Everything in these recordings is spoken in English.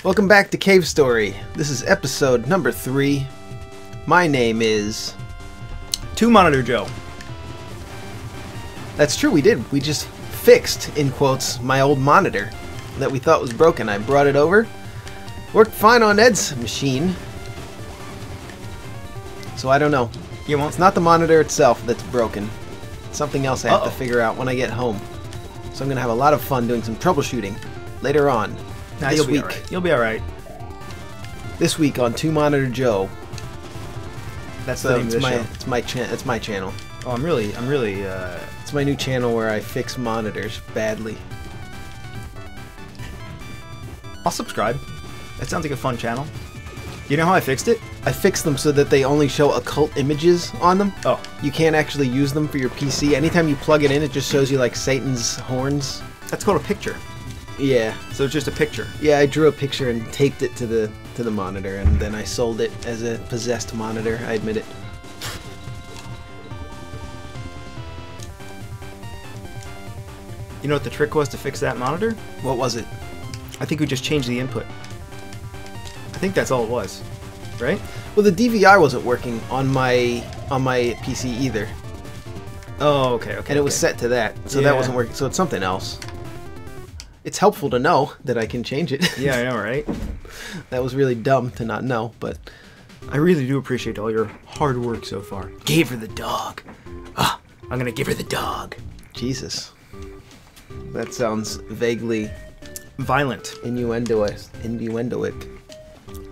Welcome back to Cave Story. This is episode number 3. My name is... Two Monitor Joe. That's true, we did. We just fixed, in quotes, my old monitor that we thought was broken. I brought it over. Worked fine on Ed's machine. So I don't know. It's not the monitor itself that's broken. It's something else I have to figure out when I get home. So I'm going to have a lot of fun doing some troubleshooting later on. Nah, you'll be alright. You'll be alright. This week on Two Monitor Joe. That's the name of the show. It's my channel. Oh, I'm really. It's my new channel where I fix monitors badly. I'll subscribe. That sounds like a fun channel. You know how I fixed it? I fixed them so that they only show occult images on them. Oh. You can't actually use them for your PC. Anytime you plug it in, it just shows you like Satan's horns. That's called a picture. Yeah. So it's just a picture. Yeah, I drew a picture and taped it to the monitor, and then I sold it as a possessed monitor. I admit it. You know what the trick was to fix that monitor? What was it? I think we just changed the input. I think that's all it was, right? Well, the DVI wasn't working on my PC either. Oh, okay. And it was set to that, so that wasn't working. So it's something else. It's helpful to know that I can change it. Yeah, I know, right? That was really dumb to not know, but I really do appreciate all your hard work so far. Gave her the dog. Ah, I'm gonna give her the dog. Jesus. That sounds vaguely violent. Innuendoic.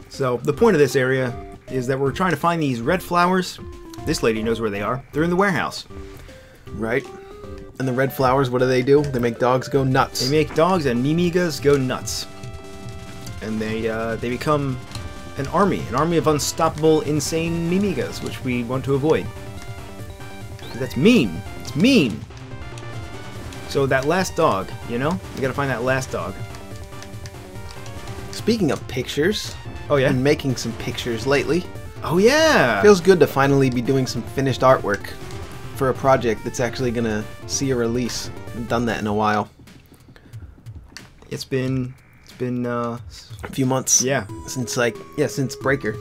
So, the point of this area is that we're trying to find these red flowers. This lady knows where they are. They're in the warehouse. Right. And the red flowers, what do? They make dogs go nuts. They make dogs and mimigas go nuts. And they become an army of unstoppable, insane mimigas, which we want to avoid. That's mean. It's mean. So that last dog, you know? We gotta find that last dog. Speaking of pictures... Oh, yeah? Been making some pictures lately. Oh, yeah! Feels good to finally be doing some finished artwork for a project that's actually gonna see a release. I've done that in a while. It's been a few months. Yeah. Since Breaker.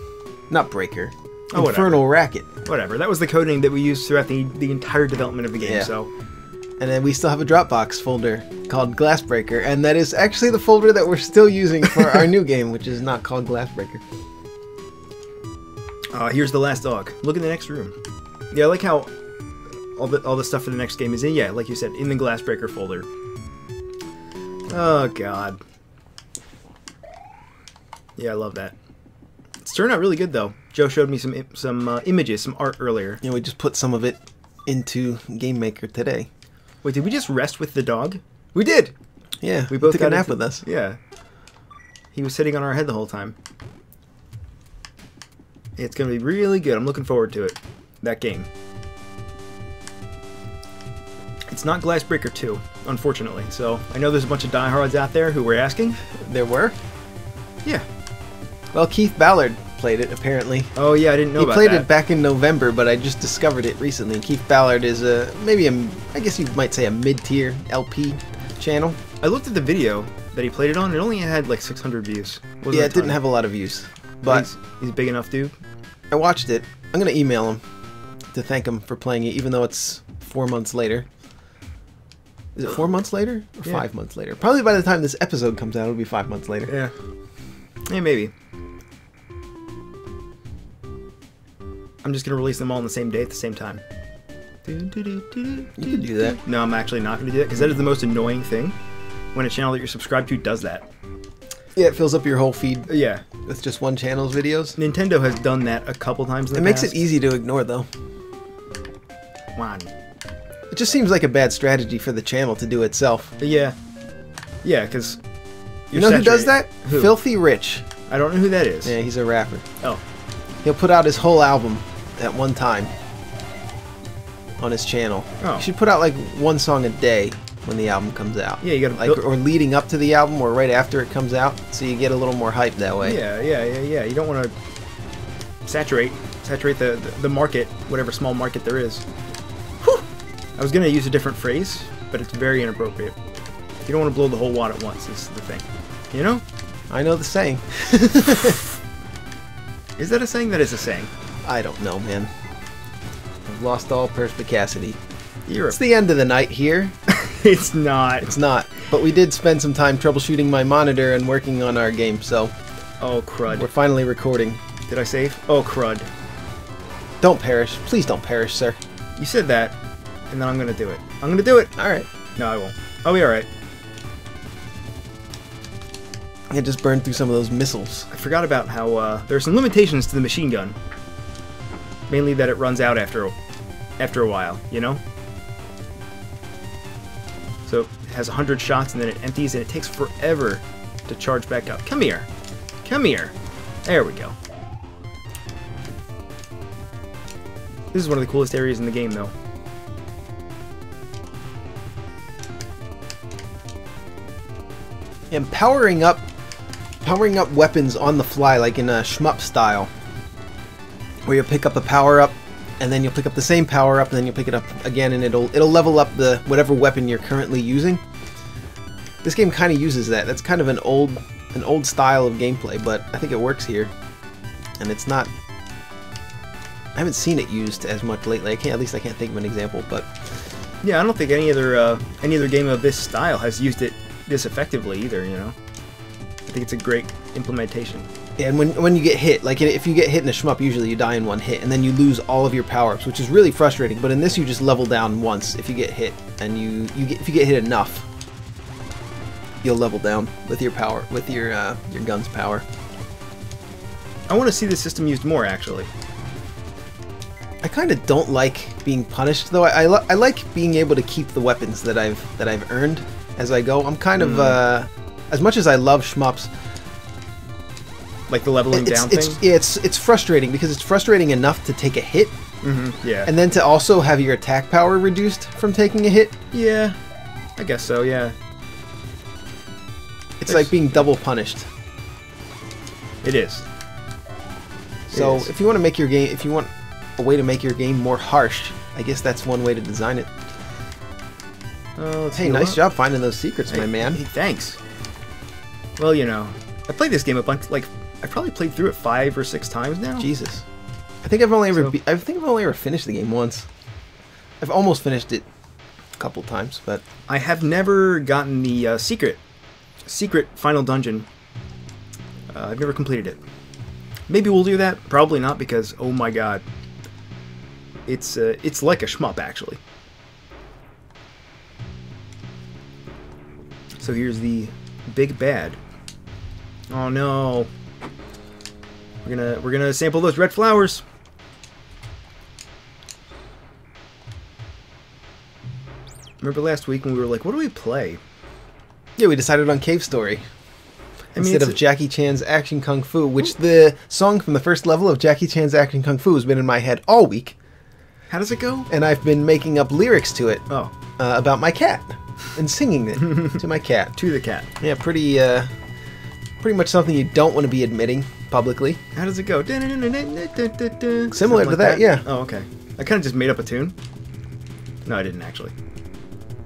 Not Breaker. Oh, Infernal Racket. Whatever. That was the code name that we used throughout the entire development of the game, so... And then we still have a Dropbox folder called Glassbreaker, and that is actually the folder that we're still using for our new game, which is not called Glassbreaker. Here's the last dog. Look in the next room. Yeah, I like how all the stuff for the next game is in, like you said, in the Glassbreaker folder. Oh, God. Yeah, I love that. It's turned out really good, though. Joe showed me some images, some art earlier. Yeah, we just put some of it into Game Maker today. Wait, did we just rest with the dog? We did! Yeah, we both took a nap with us. Yeah. He was sitting on our head the whole time. It's going to be really good. I'm looking forward to it. That game. It's not Glassbreaker 2, unfortunately. So, I know there's a bunch of diehards out there who were asking. There were? Yeah. Well, Keith Ballard played it, apparently. Oh, yeah, I didn't know about that. He played it back in November, but I just discovered it recently. Keith Ballard is I guess you might say a mid-tier LP channel. I looked at the video that he played it on, it only had like 600 views. Yeah, it didn't have a lot of views. But he's a big enough dude. I watched it. I'm going to email him to thank him for playing it, even though it's 4 months later. Is it 4 months later? Or 5 months later? Probably by the time this episode comes out, it'll be 5 months later. Yeah. Yeah, maybe. I'm just going to release them all on the same day at the same time. You could do that. No, I'm actually not going to do that, because that is the most annoying thing when a channel that you're subscribed to does that. Yeah, it fills up your whole feed. Yeah. With just one channel's videos. Nintendo has done that a couple times in the past. It makes it easy to ignore, though. One. It just seems like a bad strategy for the channel to do itself. Yeah. Yeah, because... You know who does that? Who? Filthy Rich. I don't know who that is. Yeah, he's a rapper. Oh. He'll put out his whole album at one time on his channel. Oh. You should put out like one song a day when the album comes out. Yeah, you gotta like, or leading up to the album or right after it comes out, so you get a little more hype that way. Yeah. You don't want to saturate the market, whatever small market there is. Whew. I was gonna use a different phrase, but it's very inappropriate. You don't want to blow the whole wad at once. Is the thing, you know? I know the saying. Is that a saying? That is a saying. I don't know, man. I've lost all perspicacity. You're It's the end of the night here. It's not. It's not. But we did spend some time troubleshooting my monitor and working on our game, so Oh, crud. we're finally recording. Did I save? Oh, crud. Don't perish. Please don't perish, sir. You said that, and then I'm gonna do it. I'm gonna do it! Alright. No, I won't. I'll be alright. I just burned through some of those missiles. I forgot about how, there are some limitations to the machine gun. Mainly that it runs out after a while, you know? So, it has 100 shots, and then it empties, and it takes forever to charge back up. Come here. Come here. There we go. This is one of the coolest areas in the game, though. And powering up weapons on the fly, like in a shmup style, where you pick up a power up, and then you'll pick up the same power up, and then you'll pick it up again, and it'll level up the whatever weapon you're currently using. This game kind of uses that. That's kind of an old style of gameplay, but I think it works here, and it's not. I haven't seen it used as much lately. At least I can't think of an example, but Yeah, I don't think any other game of this style has used it this effectively either. You know, I think it's a great implementation. and when you get hit, like if you get hit in a shmup, usually you die in one hit, and then you lose all of your power-ups, which is really frustrating. But in this, you just level down once if you get hit, and if you get hit enough, you'll level down with your power, with your gun's power. I want to see this system used more, actually. I kind of don't like being punished, though. I like being able to keep the weapons that I've earned as I go. I'm kind of as much as I love shmups, Like the leveling down thing? Yeah, it's frustrating because it's frustrating enough to take a hit, Yeah. and then to also have your attack power reduced from taking a hit. Yeah, I guess so, yeah. It's like being double punished. It is. So It is. if you want to make your game, if you want a way to make your game more harsh, I guess that's one way to design it. Let's Hey, heal nice up. job finding those secrets, my man. Hey, thanks. Well, you know, I played this game a bunch. Like, I've probably played through it 5 or 6 times now. Jesus, I think I've only ever So- I think I've only ever finished the game once. I've almost finished it a couple times, but I have never gotten the secret final dungeon. I've never completed it. Maybe we'll do that. Probably not, because oh my god, it's like a shmup actually. So here's the big bad. Oh no. We're gonna sample those red flowers. Remember last week when we were like, what do we play? yeah, we decided on Cave Story instead it's of Jackie Chan's Action Kung Fu, which the song from the first level of Jackie Chan's Action Kung Fu has been in my head all week, How does it go? and I've been making up lyrics to it Oh, about my cat and singing it to my cat. to the cat. Yeah, pretty much something you don't want to be admitting publicly. How does it go? Similar Something to like that, yeah. Oh, okay. I kind of just made up a tune. No, I didn't actually.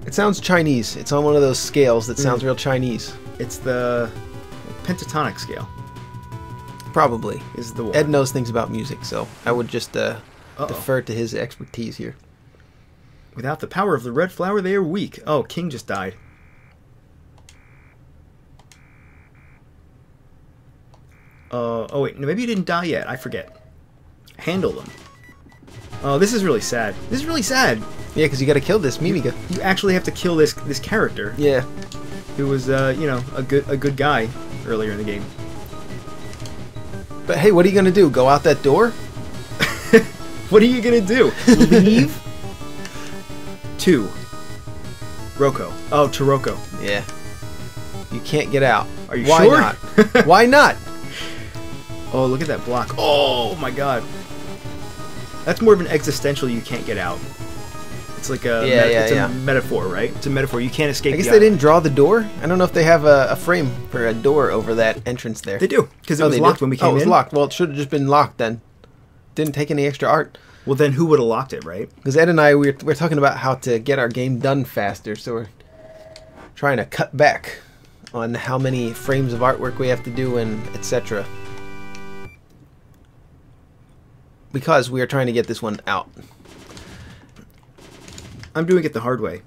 It sounds Chinese. It's on one of those scales that sounds real Chinese. It's the pentatonic scale. Probably. Is the one. Ed knows things about music, so I would just defer to his expertise here. Without the power of the red flower, they are weak. Oh, King just died. Oh wait, no, maybe he didn't die yet. I forget. Handle them. Oh, this is really sad. This is really sad. Yeah, because you got to kill this Mimiga. You actually have to kill this character Yeah. who was, you know, a good guy earlier in the game. But hey, what are you gonna do? Go out that door? What are you gonna do? Leave? To Roko. Oh, to Roko. Yeah. You can't get out. Are you Why sure? not? Why not? Oh, look at that block. Oh my god. That's more of an existential you can't get out. It's like a, a metaphor, right? It's a metaphor. You can't escape I guess the they island. didn't draw the door. I don't know if they have a frame for a door over that entrance there. They do, because it Oh, was they locked did? when we came Oh, it was in. locked. Well, it should have just been locked then. Didn't take any extra art. Well, then who would have locked it, right? Because Ed and I, we're talking about how to get our game done faster, so we're trying to cut back on how many frames of artwork we have to do and etc. Because we are trying to get this one out. I'm doing it the hard way.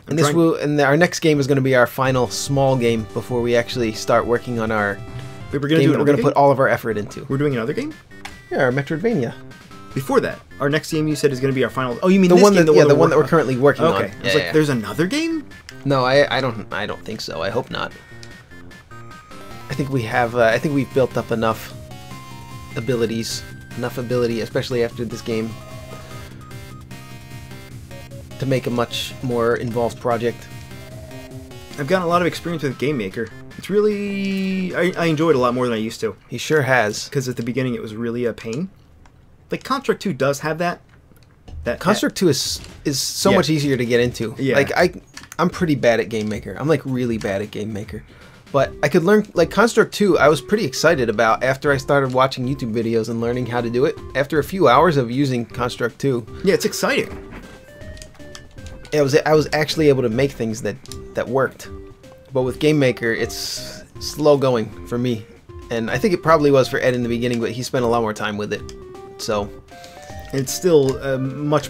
And our next game is going to be our final small game before we actually start working on our game that we're going to put all of our effort into. We're doing another game? Yeah, our Metroidvania. Before that, our next game you said is going to be our final. Oh, you mean the this one game? The one that we're currently working on. Okay, I was like, there's another game? No, I don't think so. I hope not. I think we have. I think we've built up enough ability, especially after this game, to make a much more involved project. I've gotten a lot of experience with Game Maker. It's really... I enjoy it a lot more than I used to. He sure has. Because at the beginning it was really a pain. Like, Construct 2 does have that. Construct 2 is so much easier to get into. Yeah. Like, I'm pretty bad at Game Maker. I'm, like, really bad at Game Maker. But I could learn... Like, Construct 2, I was pretty excited about after I started watching YouTube videos and learning how to do it. After a few hours of using Construct 2... Yeah, it's exciting. I was actually able to make things that worked. But with Game Maker, it's slow going for me. And I think it probably was for Ed in the beginning, but he spent a lot more time with it. So... It's still much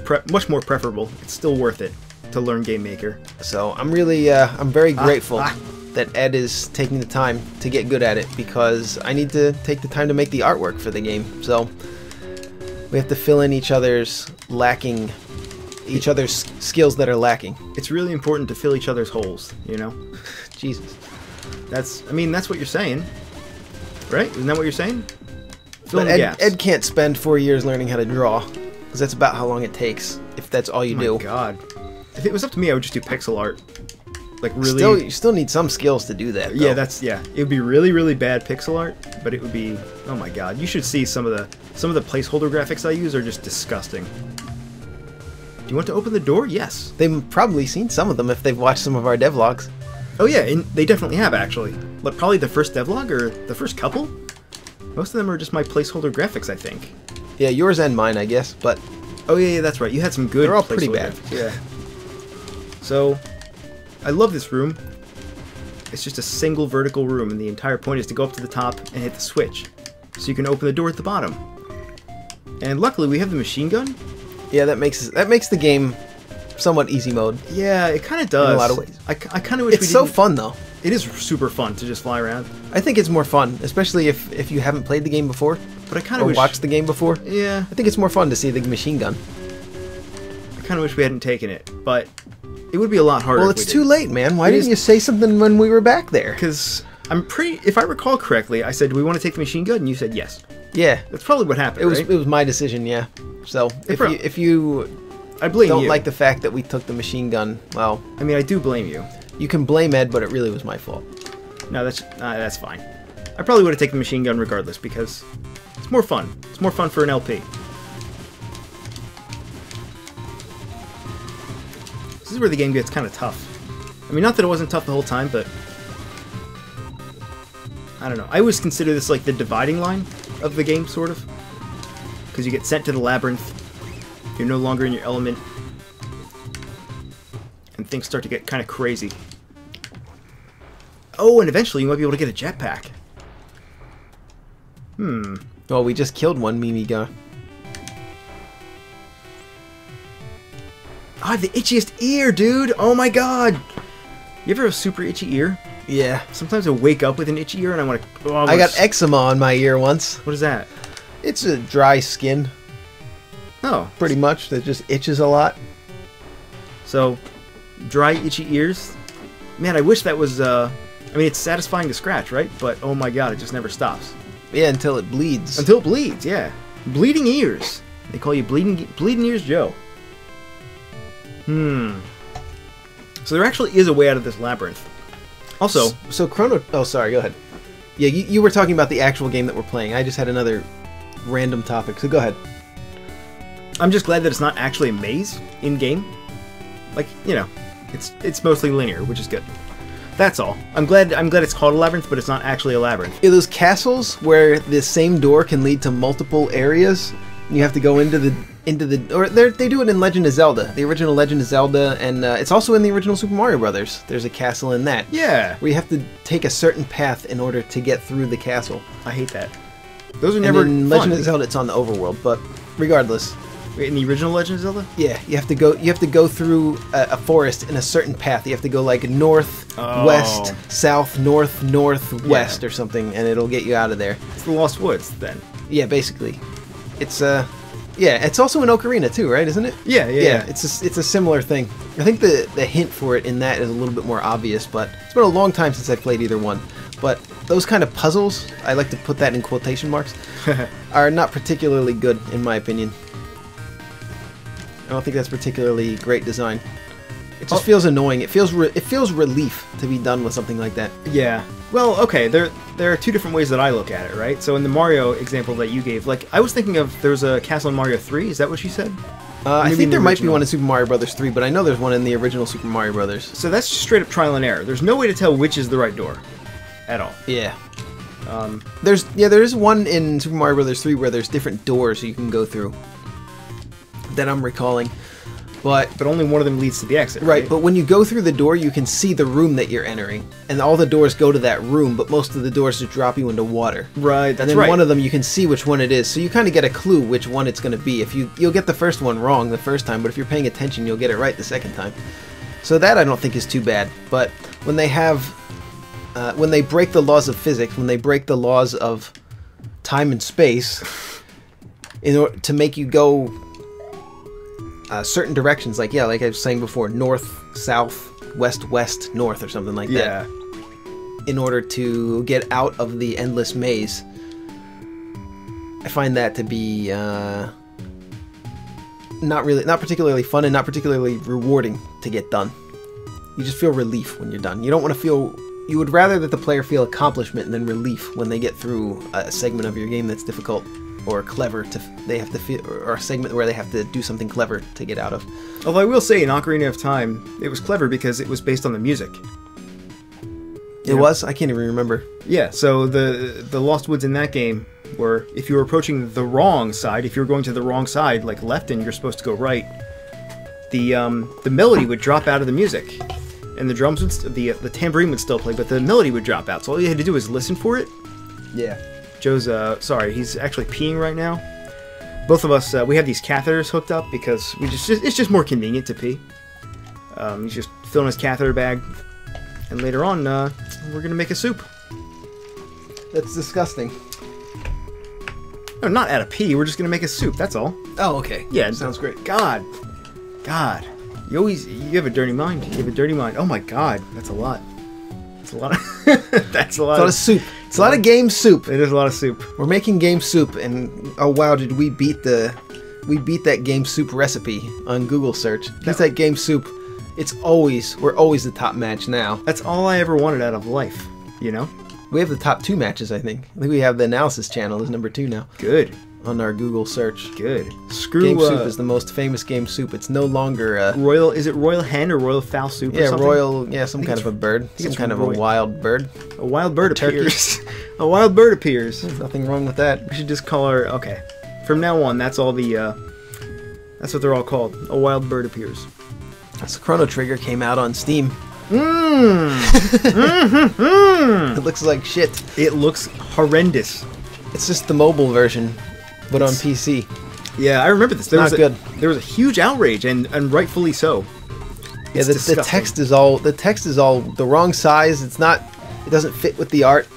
more preferable. It's still worth it to learn Game Maker. So I'm really, I'm very grateful that Ed is taking the time to get good at it, because I need to take the time to make the artwork for the game. So we have to fill in each other's skills that are lacking. It's really important to fill each other's holes, you know? Jesus. That's what you're saying. Right? Isn't that what you're saying? Fill in the gaps. Ed can't spend 4 years learning how to draw, because that's about how long it takes, if that's all you do. Oh my god. If it was up to me, I would just do pixel art. Like, really... You still need some skills to do that, though. Yeah, it would be really, really bad pixel art, but it would be... Oh my god. You should see some of the placeholder graphics I use are just disgusting. Do you want to open the door? Yes. They've probably seen some of them if they've watched some of our devlogs. Oh yeah, and they definitely have, actually. Like, probably the first devlog, or the first couple? Most of them are just my placeholder graphics, I think. Yeah, yours and mine, I guess, but... Oh yeah, that's right. You had some good They're all pretty bad. Graphics. Yeah. So, I love this room. It's just a single vertical room, and the entire point is to go up to the top and hit the switch. So you can open the door at the bottom. And luckily, we have the machine gun. Yeah, that makes the game somewhat easy mode. Yeah, it kind of does. In a lot of ways. I kind of wish it's so fun, though. It is super fun to just fly around. I think it's more fun, especially if you haven't played the game before. But I kind of watched the game before. Yeah. I think it's more fun to see the machine gun. I kind of wish we hadn't taken it, but it would be a lot harder. Well, it's too late, man. Why didn't you say something when we were back there? Because if I recall correctly, I said, "Do we want to take the machine gun?" And you said yes. Yeah. That's probably what happened. It was my decision, yeah. So if you I blame don't you. like the fact that we took the machine gun, well, I mean, I do blame you. You can blame Ed, but it really was my fault. No, that's fine. I probably would have taken the machine gun regardless, because it's more fun. It's more fun for an LP. This is where the game gets kind of tough. I mean, not that it wasn't tough the whole time, but... I don't know. I always consider this like the dividing line of the game, sort of. Because you get sent to the labyrinth. You're no longer in your element. And things start to get kind of crazy. Oh, and eventually you might be able to get a jetpack. Well, we just killed one Mimi guy. I have the itchiest ear, dude! Oh my god! You ever have a super itchy ear? Yeah. Sometimes I wake up with an itchy ear and I want to... I got eczema on my ear once. What is that? It's a dry skin. Oh. Pretty much. That just itches a lot. So, dry, itchy ears? Man, I wish that was... I mean, it's satisfying to scratch, right? But, oh my god, it just never stops. Yeah, until it bleeds. Until it bleeds, yeah. Bleeding ears. They call you Bleeding Ears Joe. So there actually is a way out of this labyrinth. Also... So Chrono... Oh, sorry, go ahead. Yeah, you were talking about the actual game that we're playing. I just had another random topic, so go ahead. I'm just glad that it's not actually a maze in-game. Like, you know, it's mostly linear, which is good. That's all. I'm glad it's called a labyrinth, but it's not actually a labyrinth. Yeah, those castles where the same door can lead to multiple areas, and you have to go into into the... Or they do it in Legend of Zelda. The original Legend of Zelda, and it's also in the original Super Mario Brothers. There's a castle in that. Yeah. Where you have to take a certain path in order to get through the castle. I hate that. Those are never in fun. Legend of Zelda, it's on the overworld, but regardless... Wait, in the original Legend of Zelda? Yeah, you have to go through a forest in a certain path. You have to go like north, west, south, north, northwest, or something, and it'll get you out of there. It's the Lost Woods, then. Yeah, basically. It's yeah, it's also in Ocarina too, right? Isn't it? Yeah. It's a similar thing. I think the hint for it in that is a little bit more obvious, but it's been a long time since I played either one. But those kind of puzzles, I like to put that in quotation marks, are not particularly good in my opinion. I don't think that's particularly great design. It just feels annoying. It feels relief to be done with something like that. Yeah. Well, okay. There are two different ways that I look at it, right? So in the Mario example that you gave, like I was thinking of there was a castle in Mario 3. Is that what you said? I think there might be one in Super Mario Brothers 3, but I know there's one in the original Super Mario Brothers. So that's just straight up trial and error. There's no way to tell which is the right door, at all. Yeah. There is one in Super Mario Brothers 3 where there's different doors you can go through. That I'm recalling, but only one of them leads to the exit. Right, but when you go through the door, you can see the room that you're entering, and all the doors go to that room, but most of the doors just drop you into water. Right, that's and then right. One of them you can see which one it is, so you kind of get a clue which one it's going to be. If you'll get the first one wrong the first time, but if you're paying attention, you'll get it right the second time. So that I don't think is too bad. But when they have, when they break the laws of physics, when they break the laws of time and space, in order to make you go certain directions, like I was saying before, north, south, west, west, north, or something like that. In order to get out of the endless maze, I find that to be not particularly fun and not particularly rewarding to get done. You just feel relief when you're done. You don't want to feel. You would rather that the player feel accomplishment than relief when they get through a segment of your game that's difficult or clever or a segment where they have to do something clever to get out of. Although I will say in Ocarina of Time, it was clever because it was based on the music. It was? I can't even remember. Yeah, so the Lost Woods in that game were, if you were approaching the wrong side, if you were going to the wrong side, like left and you're supposed to go right, the melody would drop out of the music. And the drums would, the tambourine would still play, but the melody would drop out. So all you had to do was listen for it. Yeah. Joe's, sorry, he's actually peeing right now. Both of us, we have these catheters hooked up because it's just more convenient to pee. He's just filling his catheter bag. And later on, we're going to make a soup. That's disgusting. No, not out of pee, we're just going to make a soup, that's all. Oh, okay. Yeah, sounds great. God. You have a dirty mind. You have a dirty mind. Oh my God, that's a lot. That's a lot of... That's a lot of soup. It's a lot of game soup. It is a lot of soup. We're making game soup, and oh wow, did we beat that game soup recipe on Google search. Use that game soup. We're always the top match now. That's all I ever wanted out of life, you know? We have the top 2 matches, I think. I think we have the analysis channel as number 2 now. Good. On our Google search. Good. Game soup is the most famous game soup. It's no longer royal. Is it royal hen or royal fowl soup? Yeah, or something? royal. Yeah, some kind of a bird. Some kind of a wild bird. A wild bird appears. A wild bird appears. There's nothing wrong with that. We should just call our. Okay. From now on, that's all the. That's what they're all called. A wild bird appears. So Chrono Trigger came out on Steam. It looks like shit. It looks horrendous. It's just the mobile version, but on PC. Yeah, I remember this. Not good. There was a huge outrage, and rightfully so. Yeah, the text is all the wrong size. It doesn't fit with the art.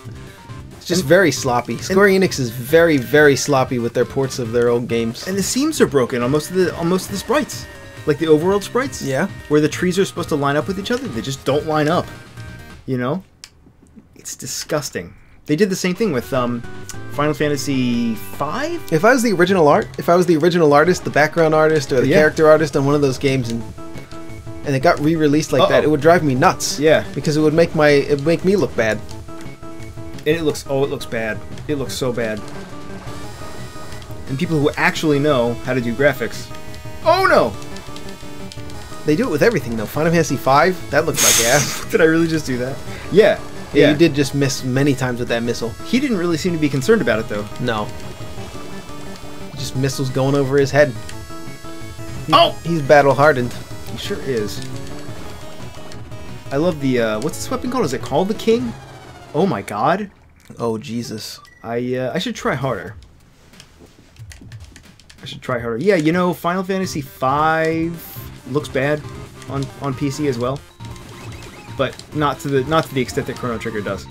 It's just very sloppy. Square Enix is very, very sloppy with their ports of their old games. And the seams are broken on most of the sprites. Like the overworld sprites? Yeah. Where the trees are supposed to line up with each other, they just don't line up. You know? It's disgusting. They did the same thing with Final Fantasy V? If I was the original artist, the background artist, or the character artist on one of those games, and it got re-released like that, it would drive me nuts. Yeah. Because it would make me look bad. And it looks bad. It looks so bad. And people who actually know how to do graphics. Oh no! They do it with everything though. Final Fantasy V, that looked like ass. Did I really just do that? Yeah. Yeah, you did just miss many times with that missile. He didn't really seem to be concerned about it though. No. Just missiles going over his head. He's battle hardened. He sure is. I love the, what's this weapon called? Is it called the King? Oh my god. Oh, Jesus. I should try harder. Yeah, you know, Final Fantasy V looks bad on PC as well. But not to the extent that Chrono Trigger does.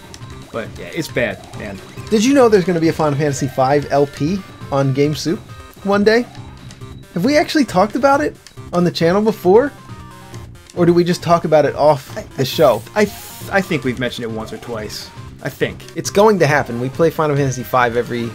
But yeah, it's bad, man. Did you know there's going to be a Final Fantasy V LP on GameSoup one day? Have we actually talked about it on the channel before? Or do we just talk about it off the show? I think we've mentioned it once or twice. I think. It's going to happen. We play Final Fantasy V every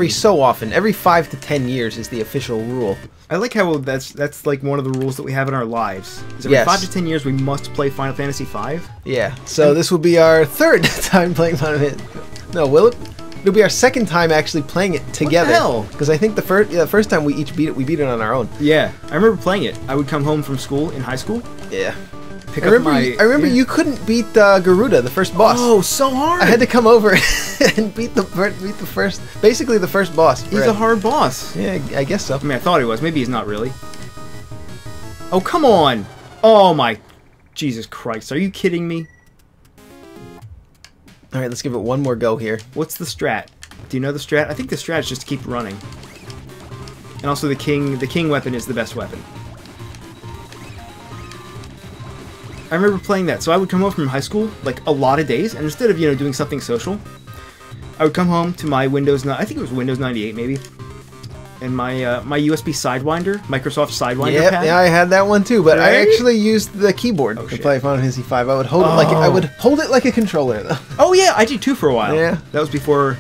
so often. Every 5 to 10 years is the official rule. I like how that's like one of the rules that we have in our lives. Is every 5 to 10 years we must play Final Fantasy V? Yeah. So this will be our third time playing Final Fantasy. No, will it? It'll be our second time actually playing it together. What the hell? Because I think the first time we each beat it, we beat it on our own. Yeah, I remember playing it. I would come home from school in high school. Yeah. I remember you couldn't beat Garuda, the first boss. Oh, so hard! I had to come over and beat the first, basically the first boss. He's a hard boss. Yeah, I guess so. I mean, I thought he was. Maybe he's not really. Oh, come on! Oh my, Jesus Christ! Are you kidding me? All right, let's give it one more go here. What's the strat? Do you know the strat? I think the strat is just to keep running. And also the king weapon is the best weapon. I remember playing that. So I would come home from high school, like, a lot of days, and instead of, you know, doing something social, I would come home to my I think it was Windows 98, maybe, and my my USB Sidewinder, Microsoft Sidewinder pad. Yeah, I had that one too, but I actually used the keyboard to play Final Fantasy V. I would hold it like a controller, though. Oh yeah, I did too for a while. Yeah. That was before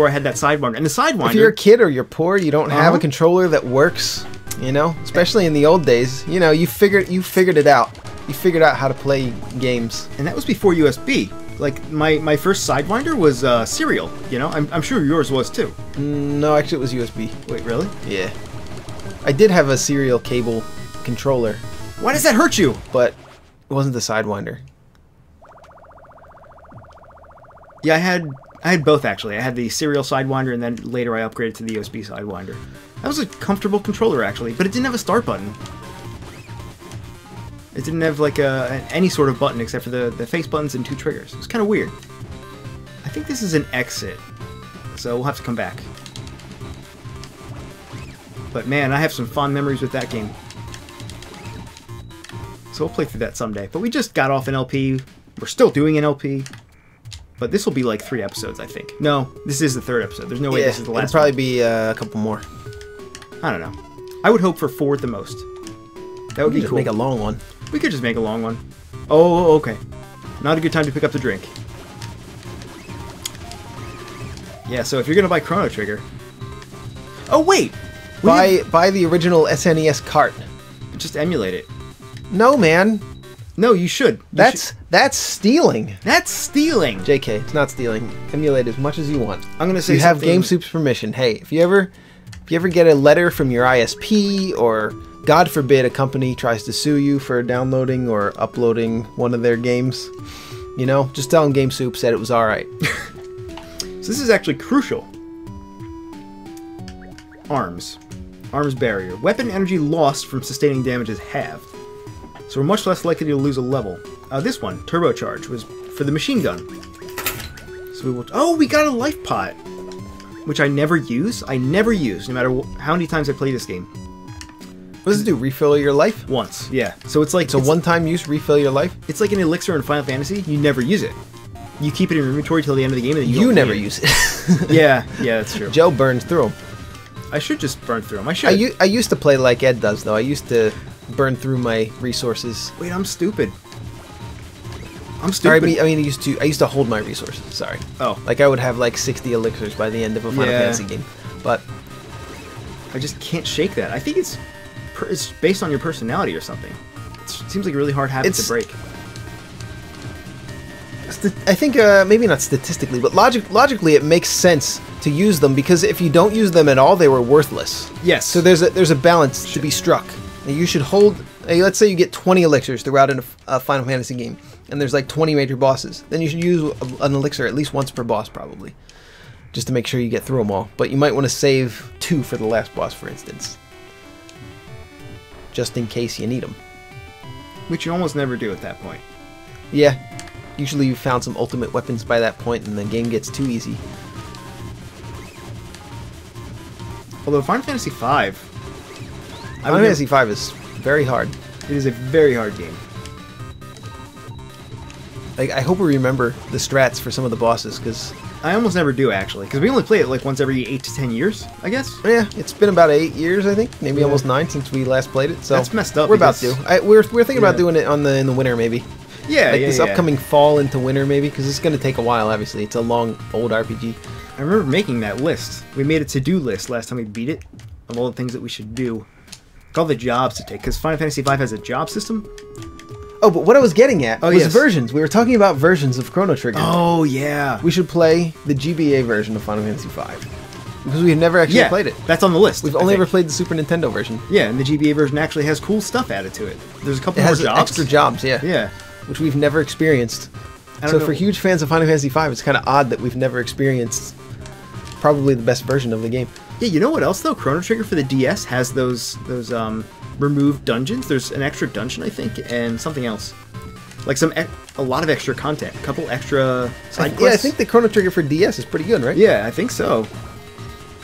I had that Sidewinder. And the Sidewinder... If you're a kid or you're poor, you don't have a controller that works, you know? Especially in the old days, you know, you figured it out. You figured out how to play games. And that was before USB. Like, my first Sidewinder was serial, you know? I'm sure yours was too. No, actually it was USB. Wait, really? Yeah. I did have a serial cable controller. Why does that hurt you? But it wasn't the Sidewinder. Yeah, I had both, actually. I had the serial Sidewinder, and then later I upgraded to the USB Sidewinder. That was a comfortable controller, actually, but it didn't have a start button. It didn't have, like, any sort of button except for the face buttons and 2 triggers. It was kind of weird. I think this is an exit, so we'll have to come back. But, man, I have some fond memories with that game. So we'll play through that someday. But we just got off an LP. We're still doing an LP. But this will be like 3 episodes, I think. No, this is the 3rd episode. There's no way this is the last it'll probably be a couple more. I don't know. I would hope for 4 at the most. That would be cool. Make a long one. We could just make a long one. Oh, okay. Not a good time to pick up the drink. Yeah, so if you're going to buy Chrono Trigger... Oh, wait! Buy the original SNES cart. Just emulate it. No, man. No, you should. That's stealing. That's stealing. JK, it's not stealing. Emulate as much as you want. I'm gonna say you have GameSoup's permission. Hey, if you ever get a letter from your ISP, or God forbid a company tries to sue you for downloading or uploading one of their games, you know, just tell them GameSoup said it was all right. So this is actually crucial. Arms barrier. Weapon energy lost from sustaining damage is halved. So we're much less likely to lose a level. This one, Turbocharge, was for the machine gun. So we will... Oh, we got a life pot! Which I never use. I never use, no matter how many times I play this game. What does it do? Refill your life? Once, yeah. So it's like... It's a one-time use, refill your life? It's like an elixir in Final Fantasy. You never use it. You keep it in your inventory till the end of the game, and then you never use it. Yeah, that's true. Joe burns through them. I should just burn through them. I should. I used to play like Ed does, though. I used to burn through my resources. Wait, I'm stupid. I'm stupid. I mean, I used to hold my resources. Sorry. Oh. Like I would have like 60 elixirs by the end of a Final Fantasy game, but I just can't shake that. I think it's based on your personality or something. It seems like a really hard habit to break. I think maybe not statistically, but logically it makes sense to use them, because if you don't use them at all, they were worthless. Yes. So there's a balance to be struck. You should hold. Let's say you get 20 elixirs throughout a Final Fantasy game, and there's like 20 major bosses. Then you should use an elixir at least once per boss, probably, just to make sure you get through them all. But you might want to save 2 for the last boss, for instance. just in case you need them. Which you almost never do at that point. Yeah, usually you've found some ultimate weapons by that point and the game gets too easy. Although Final Fantasy V... Final Fantasy V is very hard. It is a very hard game. Like, I hope we remember the strats for some of the bosses, because... I almost never do, actually, because we only play it like once every 8 to 10 years, I guess. Yeah, it's been about 8 years, I think, maybe almost 9 since we last played it. So that's messed up. We're about to. We're thinking about doing it in the winter, maybe. Yeah, like this upcoming fall into winter, maybe, because it's going to take a while. Obviously, it's a long, old RPG. I remember making that list. We made a to-do list last time we beat it of all the things that we should do, all the jobs to take. Because Final Fantasy V has a job system. Oh, but what I was getting at was versions. We were talking about versions of Chrono Trigger. Oh, yeah. We should play the GBA version of Final Fantasy V. Because we've never actually played it. That's on the list. We've only ever played the Super Nintendo version. Yeah, and the GBA version actually has cool stuff added to it. There's a couple more jobs. Extra jobs, yeah. Yeah. Which we've never experienced. So for huge fans of Final Fantasy V, it's kind of odd that we've never experienced probably the best version of the game. Yeah, you know what else, though? Chrono Trigger for the DS has those removed dungeons. There's an extra dungeon, I think, and something else. Like a lot of extra content, a couple extra side quests. Yeah, I think the Chrono Trigger for DS is pretty good, right? Yeah, I think so.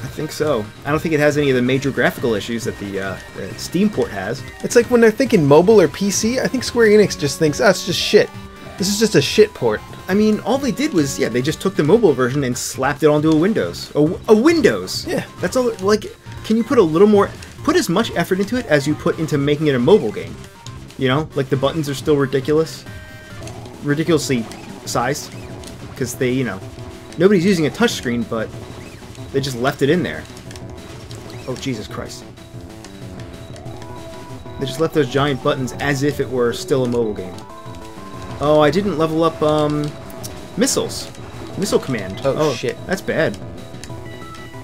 I think so. I don't think it has any of the major graphical issues that the Steam port has. It's like when they're thinking mobile or PC, I think Square Enix just thinks, oh, it's just shit. This is just a shit port. I mean, all they did was, they just took the mobile version and slapped it onto a Windows. A Windows! Yeah. That's all, like, can you put a little more, put as much effort into it as you put into making it a mobile game? You know, like the buttons are still ridiculously sized, because they, nobody's using a touchscreen, but they just left it in there. Oh, Jesus Christ. They just left those giant buttons as if it were still a mobile game. Oh, I didn't level up, missiles. Missile command. Oh, shit. That's bad.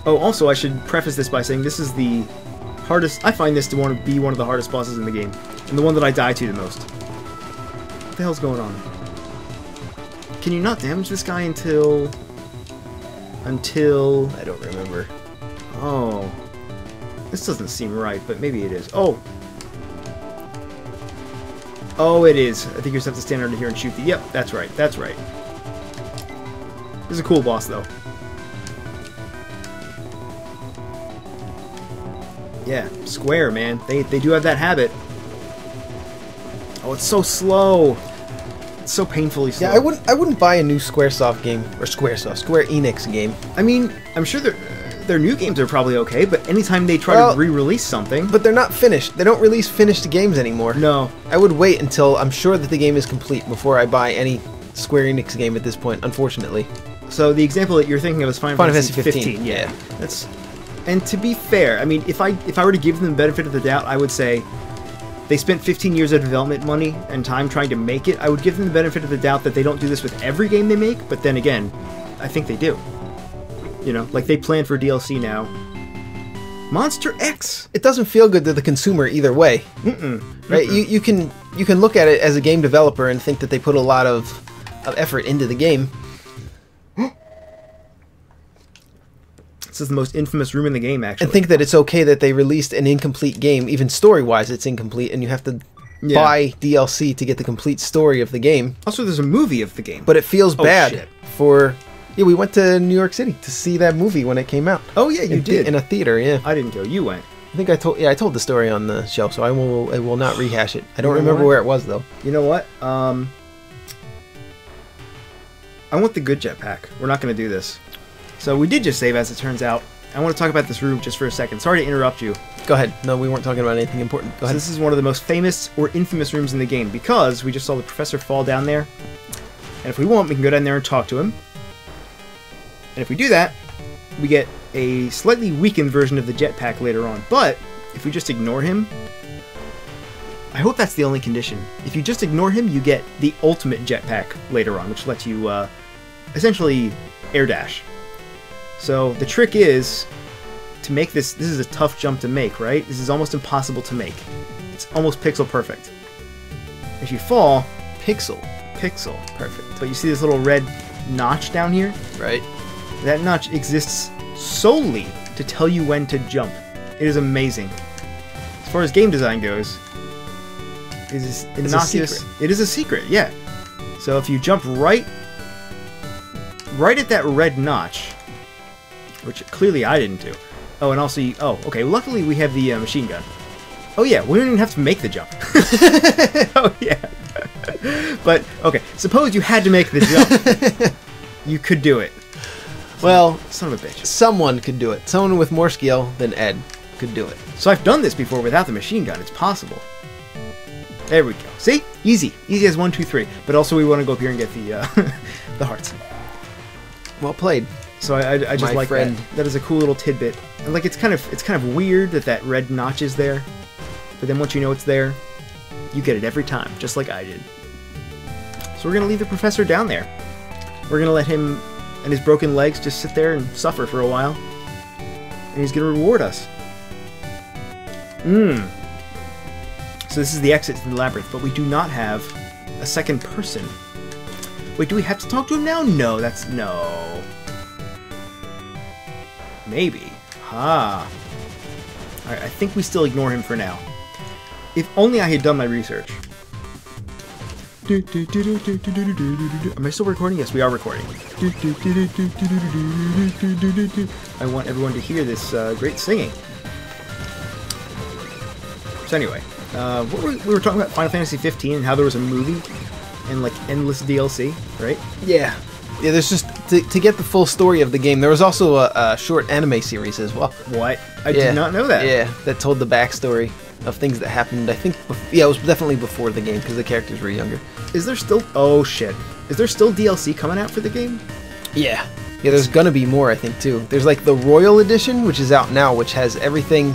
Oh, also, I should preface this by saying this is the hardest, I find this to be one of the hardest bosses in the game. And the one that I die to the most. What the hell's going on? Can you not damage this guy until... I don't remember. Oh. This doesn't seem right, but maybe it is. Oh! Oh, it is. I think you just have to stand under here and shoot the... Yep, that's right. That's right. This is a cool boss, though. Yeah, Square, man. They do have that habit. Oh, it's so slow. It's so painfully slow. Yeah, I wouldn't buy a new Square Enix game. I mean, I'm sure their new games are probably okay, but anytime they try to re-release something... But they're not finished. They don't release finished games anymore. No. I would wait until I'm sure that the game is complete before I buy any Square Enix game at this point, unfortunately. So the example that you're thinking of is Final Fantasy 15. Yeah. That's... And to be fair, I mean, if I were to give them the benefit of the doubt, I would say they spent 15 years of development money and time trying to make it. I would give them the benefit of the doubt that they don't do this with every game they make, but then again, I think they do. You know, like they plan for DLC now. Monster X! It doesn't feel good to the consumer either way. Right? You can look at it as a game developer and think that they put a lot of effort into the game. This is the most infamous room in the game, actually. And think that it's okay that they released an incomplete game. Even story-wise, it's incomplete, and you have to buy DLC to get the complete story of the game. Also, there's a movie of the game. But it feels bad for... Yeah, we went to New York City to see that movie when it came out. Oh, yeah, you did. In a theater, yeah. I didn't go. You went. I think I told the story on the show, so I will not rehash it. I don't remember where it was, though. You know what? I want the good jetpack. We're not going to do this. So we did just save, as it turns out. I want to talk about this room just for a second. Sorry to interrupt you. Go ahead. No, we weren't talking about anything important. Go ahead. So this is one of the most famous or infamous rooms in the game because we just saw the professor fall down there. And if we want, we can go down there and talk to him. And if we do that, we get a slightly weakened version of the jetpack later on. But if we just ignore him, I hope that's the only condition. If you just ignore him, you get the ultimate jetpack later on, which lets you essentially air dash. So the trick is to make this is a tough jump to make, right? This is almost impossible to make. It's almost pixel perfect. If you fall, pixel perfect. But you see this little red notch down here? Right. That notch exists solely to tell you when to jump. It is amazing. As far as game design goes, is innocuous. It is a secret, yeah. So if you jump right at that red notch, which clearly I didn't do. Oh, and also, okay. Luckily we have the machine gun. Oh yeah, we don't even have to make the jump. Oh yeah. But okay, suppose you had to make the jump. You could do it. Well, son of a bitch. Someone could do it. Someone with more skill than Ed could do it. So I've done this before without the machine gun. It's possible. There we go. See? Easy. Easy as 1, 2, 3. But also we want to go up here and get the the hearts. Well played. So I just like that. That is a cool little tidbit. And like it's kind of weird that red notch is there. But then once you know it's there, you get it every time, just like I did. So we're gonna leave the professor down there. We're gonna let him and his broken legs just sit there and suffer for a while. And he's gonna reward us. So this is the exit to the labyrinth, but we do not have a second person. Wait, do we have to talk to him now? No, no. Maybe. Alright, I think we still ignore him for now. If only I had done my research. Am I still recording? Yes, we are recording. I want everyone to hear this great singing. So anyway, we were talking about Final Fantasy 15 and how there was a movie and like endless DLC, right? Yeah. Yeah, there's just, to get the full story of the game, there was also a short anime series as well. What? I did not know that. Yeah, that told the backstory of things that happened, I think, yeah, it was definitely before the game, because the characters were younger. Is there still, oh shit, is there still DLC coming out for the game? Yeah. Yeah, there's gonna be more, I think, too. There's like the Royal Edition, which is out now, which has everything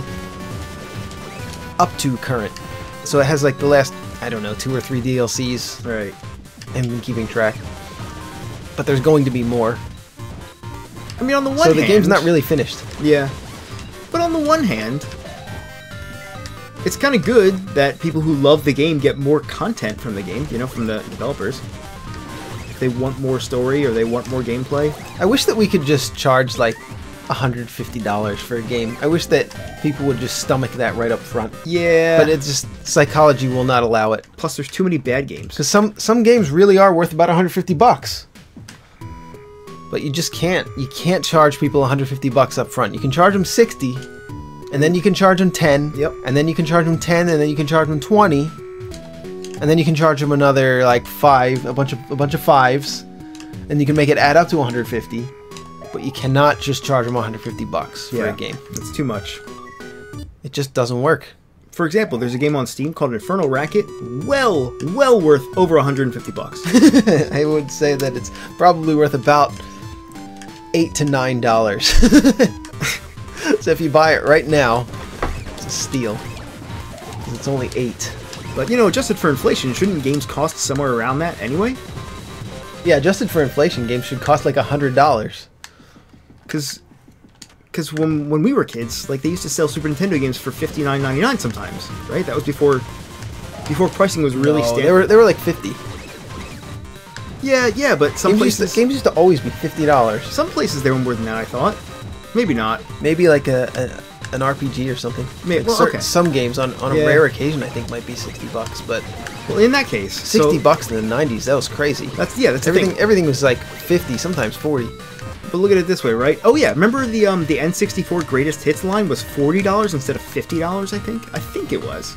up to current. So it has like the last, I don't know, 2 or 3 DLCs. Right. I haven't been keeping track. But there's going to be more. I mean, on the one hand... So the game's not really finished. Yeah. But on the one hand, it's kind of good that people who love the game get more content from the game, you know, from the developers. If they want more story or they want more gameplay. I wish that we could just charge, like, $150 for a game. I wish that people would just stomach that right up front. Yeah. But it's just, psychology will not allow it. Plus, there's too many bad games. Because some games really are worth about $150. But you just can't. You can't charge people $150 up front. You can charge them $60, and then you can charge them $10. Yep. And then you can charge them $10, and then you can charge them $20, and then you can charge them another like $5, a bunch of $5s, and you can make it add up to $150. But you cannot just charge them $150 for a game. It's too much. It just doesn't work. For example, there's a game on Steam called Infernal Racket. Well worth over $150. I would say that it's probably worth about $8 to $9. So if you buy it right now, it's a steal. It's only $8. But you know, adjusted for inflation, shouldn't games cost somewhere around that anyway? Yeah, adjusted for inflation, games should cost like $100. Because when we were kids, like they used to sell Super Nintendo games for $59.99 sometimes, right? That was before pricing was really standard. They were like $50. Yeah, but some places games used to always be $50. Some places they were more than that, I thought. Maybe not. Maybe like an RPG or something. Maybe, like okay. Some games on a rare occasion I think might be $60, but well, in that case, $60 in the '90s, that was crazy. That's everything. Everything was like 50, sometimes 40. But look at it this way, right? Oh yeah, remember the N64 Greatest Hits line was $40 instead of $50, I think? I think it was.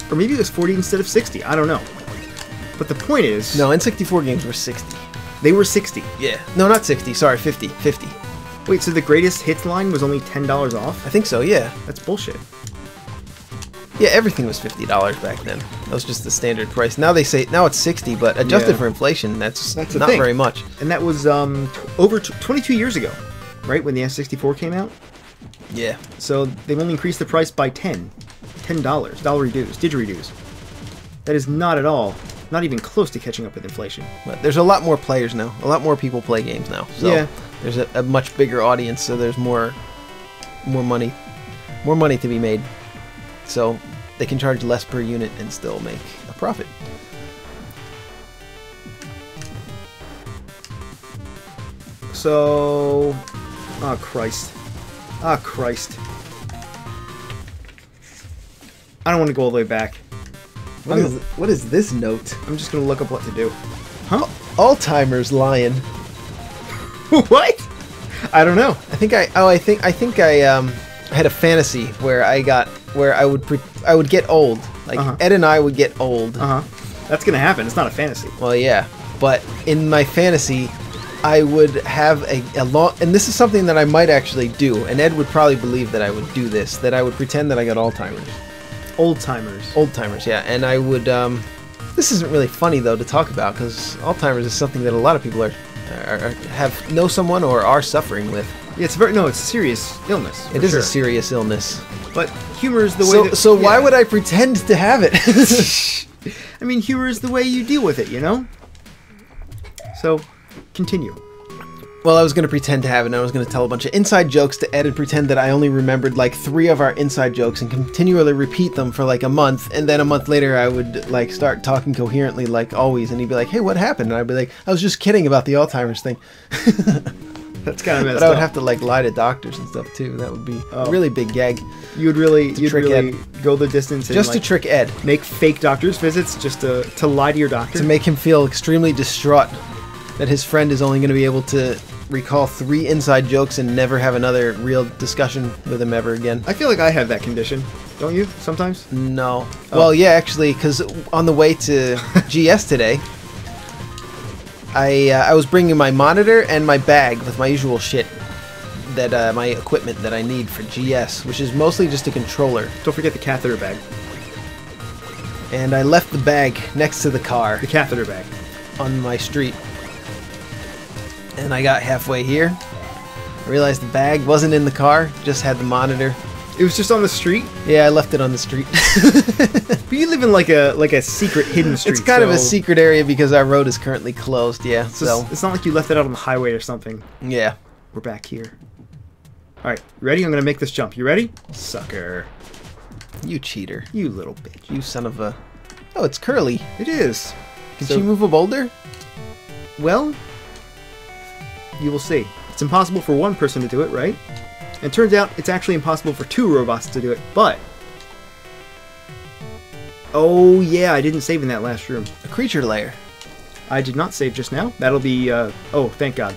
Or maybe it was 40 instead of 60, I don't know. But the point is... No, N64 games were 60. They were 60? Yeah. No, not 60, sorry, 50. 50. Wait, so the Greatest Hits line was only $10 off? I think so, yeah. That's bullshit. Yeah, everything was $50 back then. That was just the standard price. Now they say now it's 60, but adjusted for inflation, that's not very much. And that was over 22 years ago, right? When the N64 came out. Yeah. So they've only increased the price by $10, didgeridoos. That is not at all, not even close to catching up with inflation. But there's a lot more players now. A lot more people play games now. So there's a much bigger audience. So there's more money to be made. So they can charge less per unit and still make a profit. So, oh Christ. I don't want to go all the way back. What is this note? I'm just gonna look up what to do. Huh? Alzheimer's lion. What? I don't know. I think I had a fantasy where I would get old. Like Ed and I would get old. That's gonna happen. It's not a fantasy. Well, yeah, but in my fantasy, I would have a long, and this is something that I might actually do, and Ed would probably believe that I would do this, that I would pretend that I got Alzheimer's. Old-timers, yeah, and I would, this isn't really funny, though, to talk about, because Alzheimer's is something that a lot of people know someone or are suffering with. Yeah, it's a serious illness. It is a serious illness. But humor is the way So why would I pretend to have it? I mean, humor is the way you deal with it, you know? So, continue. Well, I was going to pretend to have it, and I was going to tell a bunch of inside jokes to Ed and pretend that I only remembered like 3 of our inside jokes and continually repeat them for like a month, and then a month later I would like start talking coherently like always, and he'd be like, hey, what happened? And I'd be like, I was just kidding about the Alzheimer's thing. That's kind of messed up. But I would have to like lie to doctors and stuff too. That would be a really big gag. You'd really go the distance and just to trick Ed. Make fake doctor's visits just to lie to your doctor. To make him feel extremely distraught that his friend is only going to be able to recall 3 inside jokes and never have another real discussion with him ever again. I feel like I have that condition. Don't you? Sometimes? No. Oh. Well, yeah, actually, because on the way to GS today, I was bringing my monitor and my bag with my usual shit, that my equipment that I need for GS, which is mostly just a controller. Don't forget the catheter bag. And I left the bag next to the car. The catheter bag. On my street. And I got halfway here. I realized the bag wasn't in the car, just had the monitor. It was just on the street? Yeah, I left it on the street. But you live in like a secret hidden street. It's kind of a secret area because our road is currently closed, yeah. So it's not like you left it out on the highway or something. Yeah. We're back here. Alright, ready? I'm gonna make this jump. You ready? Sucker. You cheater. You little bitch. You son of a... Oh, it's Curly. It is. Can she move a boulder? Well, you will see. It's impossible for one person to do it, right? And it turns out it's actually impossible for 2 robots to do it, but... Oh, yeah, I didn't save in that last room. A creature lair. I did not save just now. That'll be, oh, thank God.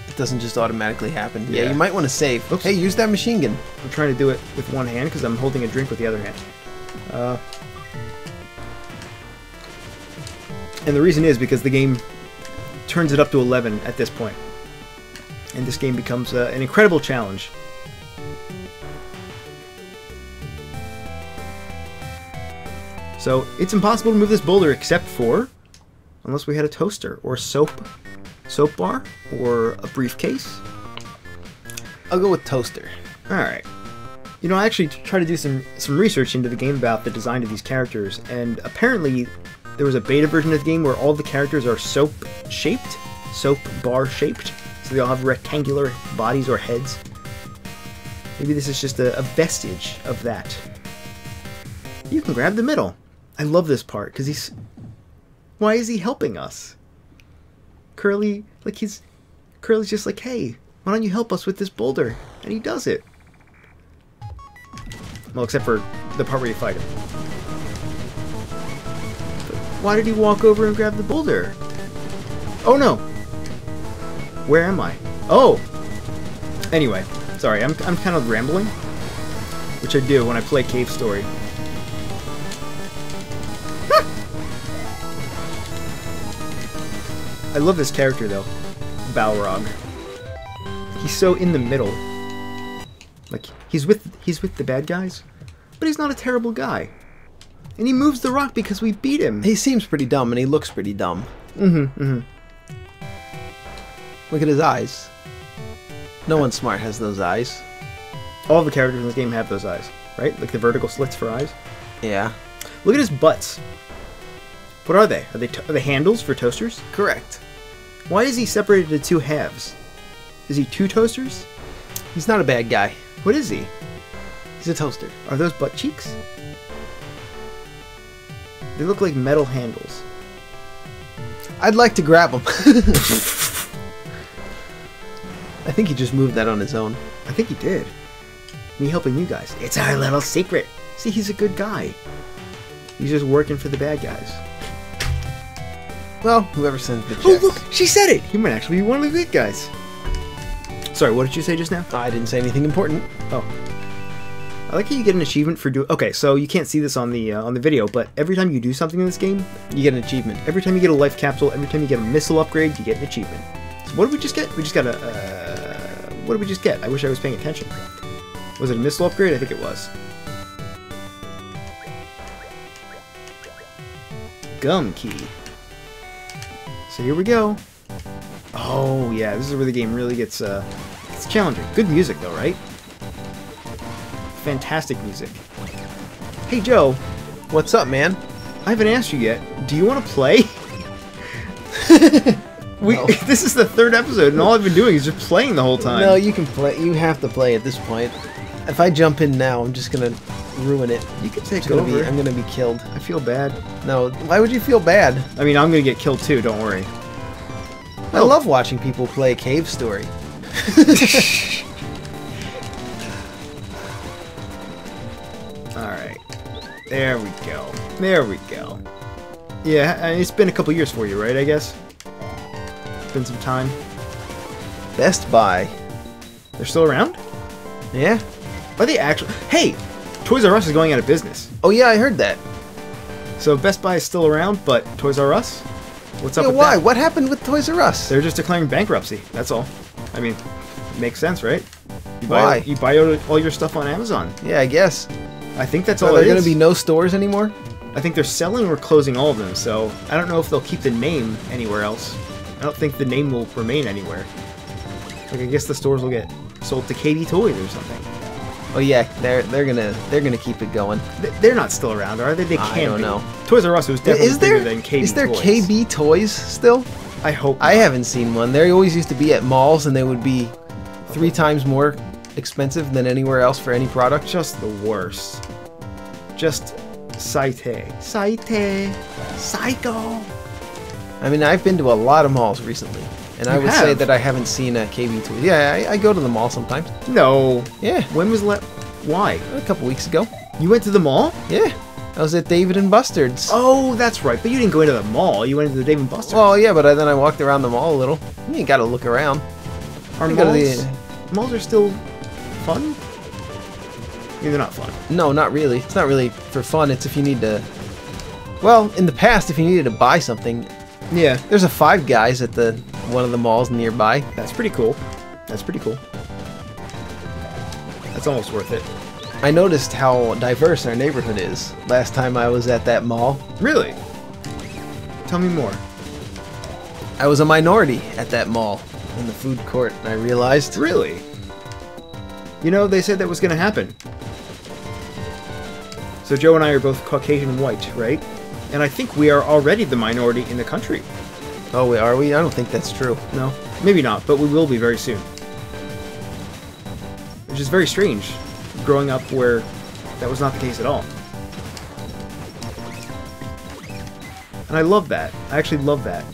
It doesn't just automatically happen. Yeah, you might want to save. Oops. Hey, use that machine gun. I'm trying to do it with one hand because I'm holding a drink with the other hand. And the reason is because the game turns it up to 11 at this point. And this game becomes an incredible challenge. So, it's impossible to move this boulder except for... Unless we had a toaster, or soap bar, or a briefcase. I'll go with toaster. Alright. You know, I actually tried to do some research into the game about the design of these characters, and apparently there was a beta version of the game where all the characters are soap bar shaped, so they all have rectangular bodies or heads. Maybe this is just a vestige of that. You can grab the middle. I love this part, because he's... Why is he helping us? Curly's just like, hey, why don't you help us with this boulder? And he does it. Well, except for the part where you fight him. But why did he walk over and grab the boulder? Oh no! Where am I? Oh! Anyway, sorry, I'm kind of rambling. Which I do when I play Cave Story. I love this character though, Balrog. He's so in the middle. Like he's with the bad guys, but he's not a terrible guy. And he moves the rock because we beat him. He seems pretty dumb and he looks pretty dumb. Mm-hmm. Look at his eyes. No one smart has those eyes. All the characters in the game have those eyes, right? Like the vertical slits for eyes. Yeah. Look at his butts. What are they? Are they handles for toasters? Correct. Why is he separated into 2 halves? Is he 2 toasters? He's not a bad guy. What is he? He's a toaster. Are those butt cheeks? They look like metal handles. I'd like to grab him. I think he just moved that on his own. I think he did. Me helping you guys. It's our little secret. See, he's a good guy. He's just working for the bad guys. Well, whoever sends the checks. Oh, look! She said it! He might actually be one of the good guys. Sorry, what did you say just now? I didn't say anything important. Oh. I like how you get an achievement for doing... Okay, so you can't see this on the video, but every time you do something in this game, You get an achievement. every time you get a life capsule, every time you get a missile upgrade, you get an achievement. So what did we just get? We just got a... what did we just get? I wish I was paying attention. Was it a missile upgrade? I think it was. Gum key. So here we go. Oh, yeah, this is where the game really gets challenging. Good music, though, right? Fantastic music. Hey, Joe. What's up, man? I haven't asked you yet. Do you want to play? No. This is the third episode, and all I've been doing is just playing the whole time. No, you can play. You have to play at this point. If I jump in now, I'm just gonna ruin it. You can take It's gonna over. I'm gonna be killed. I feel bad. No, why would you feel bad? I mean, I'm gonna get killed too, don't worry. I love watching people play Cave Story. Alright. There we go. There we go. Yeah, it's been a couple years for you, right, I guess? It's been some time. Best Buy. They're still around? Yeah? Are they actually... Hey! Toys R Us is going out of business. Oh yeah, I heard that. So Best Buy is still around, but Toys R Us? What's up Yeah, with why? that? What happened with Toys R Us? They're just declaring bankruptcy, that's all. I mean, makes sense, right? Why? You buy all your stuff on Amazon. Yeah, I guess. I think that's So all there it gonna is. be no stores anymore? I think they're selling or closing all of them, so I don't know if they'll keep the name anywhere else. I don't think the name will remain anywhere. Like, I guess the stores will get sold to KB Toys or something. Oh yeah, they're gonna keep it going. They're not still around, are they? They can't I don't be. know. Toys R Us was definitely Is there bigger than KB is there Toys. KB Toys still? I hope I not. haven't seen one. They always used to be at malls, and they would be 3 times more expensive than anywhere else for any product. Just the worst. Just Saite. Psycho. I mean, I've been to a lot of malls recently, and I You would say have? that I haven't seen a KB Toys. Yeah, I go to the mall sometimes. No. Yeah, When was Why? a couple weeks ago. You went to the mall? Yeah, I was at David and Buster's. Oh, that's right. But you didn't go into the mall. You went into the Dave and Buster's. Well, yeah, but then I walked around the mall a little. You gotta look around. Are you go to malls, the- malls are still fun? Yeah, they're not fun. No, not really. It's not really for fun. It's if you need to. Well, in the past, if you needed to buy something, Yeah. there's a Five Guys at one of the malls nearby. That's pretty cool. That's pretty cool. That's almost worth it. I noticed how diverse our neighborhood is last time I was at that mall. Really? Tell me more. I was a minority at that mall in the food court, and I realized. Really? You know, they said that was going to happen. So Joe and I are both Caucasian white, right? And I think we are already the minority in the country. Oh, are we? I don't think that's true. No, maybe not, but we will be very soon. Which is very strange, growing up where that was not the case at all. And I love that. I actually love that.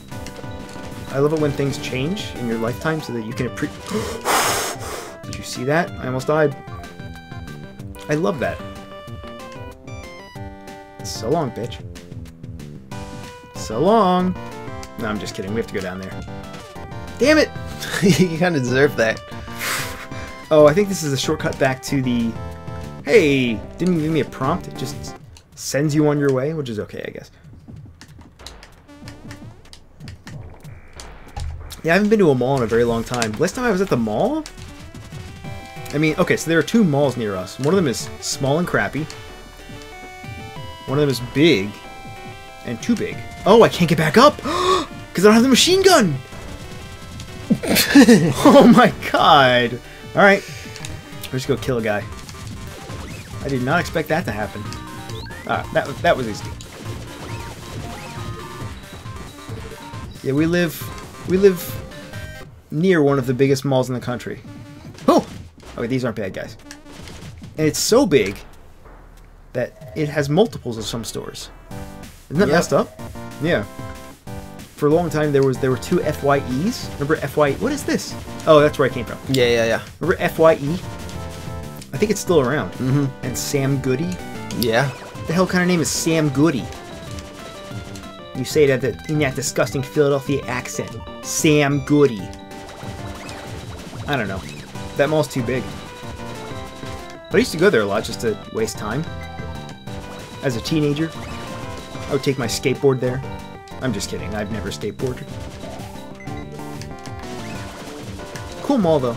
I love it when things change in your lifetime so that you can Did you see that? I almost died. I love that. So long, bitch. So long. No, I'm just kidding. We have to go down there. Damn it! You kind of deserve that. Oh, I think this is a shortcut back to the... Hey! Didn't give me a prompt. It just sends you on your way, which is okay, I guess. Yeah, I haven't been to a mall in a very long time. Last time I was at the mall... I mean, okay, so there are 2 malls near us. One of them is small and crappy. One of them is big. And too big. Oh, I can't get back up! Because I don't have the machine gun! Oh my god! Alright. Let's go kill a guy. I did not expect that to happen. That was easy. Yeah, we live near one of the biggest malls in the country. Oh! Okay, these aren't bad guys. And it's so big that it has multiples of some stores. Isn't that messed up? Yeah. For a long time, there were 2 FYEs. Remember FYE? What is this? Oh, that's where I came from. Yeah. Remember FYE? I think it's still around. Mm-hmm. And Sam Goody. Yeah. What the hell kind of name is Sam Goody? You say that in that disgusting Philadelphia accent. Sam Goody. I don't know. That mall's too big. But I used to go there a lot just to waste time. As a teenager, I would take my skateboard there. I'm just kidding. I've never skateboarded. Cool mall, though.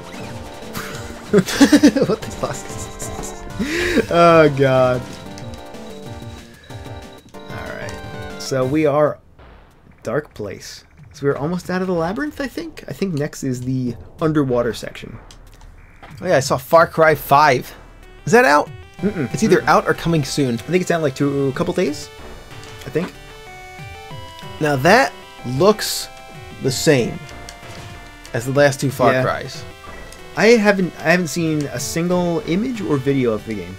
What the fuck? Oh, God. Alright. So we are... Dark Place. So we're almost out of the labyrinth, I think? I think next is the underwater section. Oh yeah, I saw Far Cry 5. Is that out? It's either out or coming soon. I think it's out in like a couple days. I think. Now that looks the same as the last two Far Cries. I haven't seen a single image or video of the game.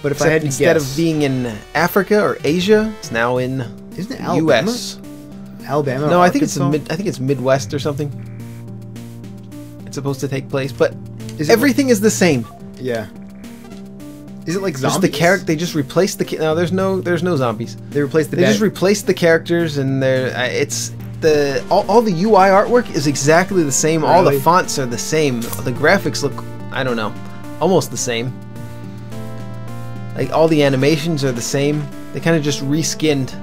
But if Except I had to instead guess, of being in Africa or Asia, it's now in isn't it Alabama? US. Alabama? No, or I think it's Arkansas? I think it's Midwest or something. It's supposed to take place, but Is it everything is the same. Yeah. Is it like Just zombies? the character. They just replaced the. No, there's no zombies. They replaced the. They just replaced the characters, and they're it's the all the UI artwork is exactly the same. All the Really? fonts are the same. The graphics look, I don't know, almost the same. Like all the animations are the same. They kind of just reskinned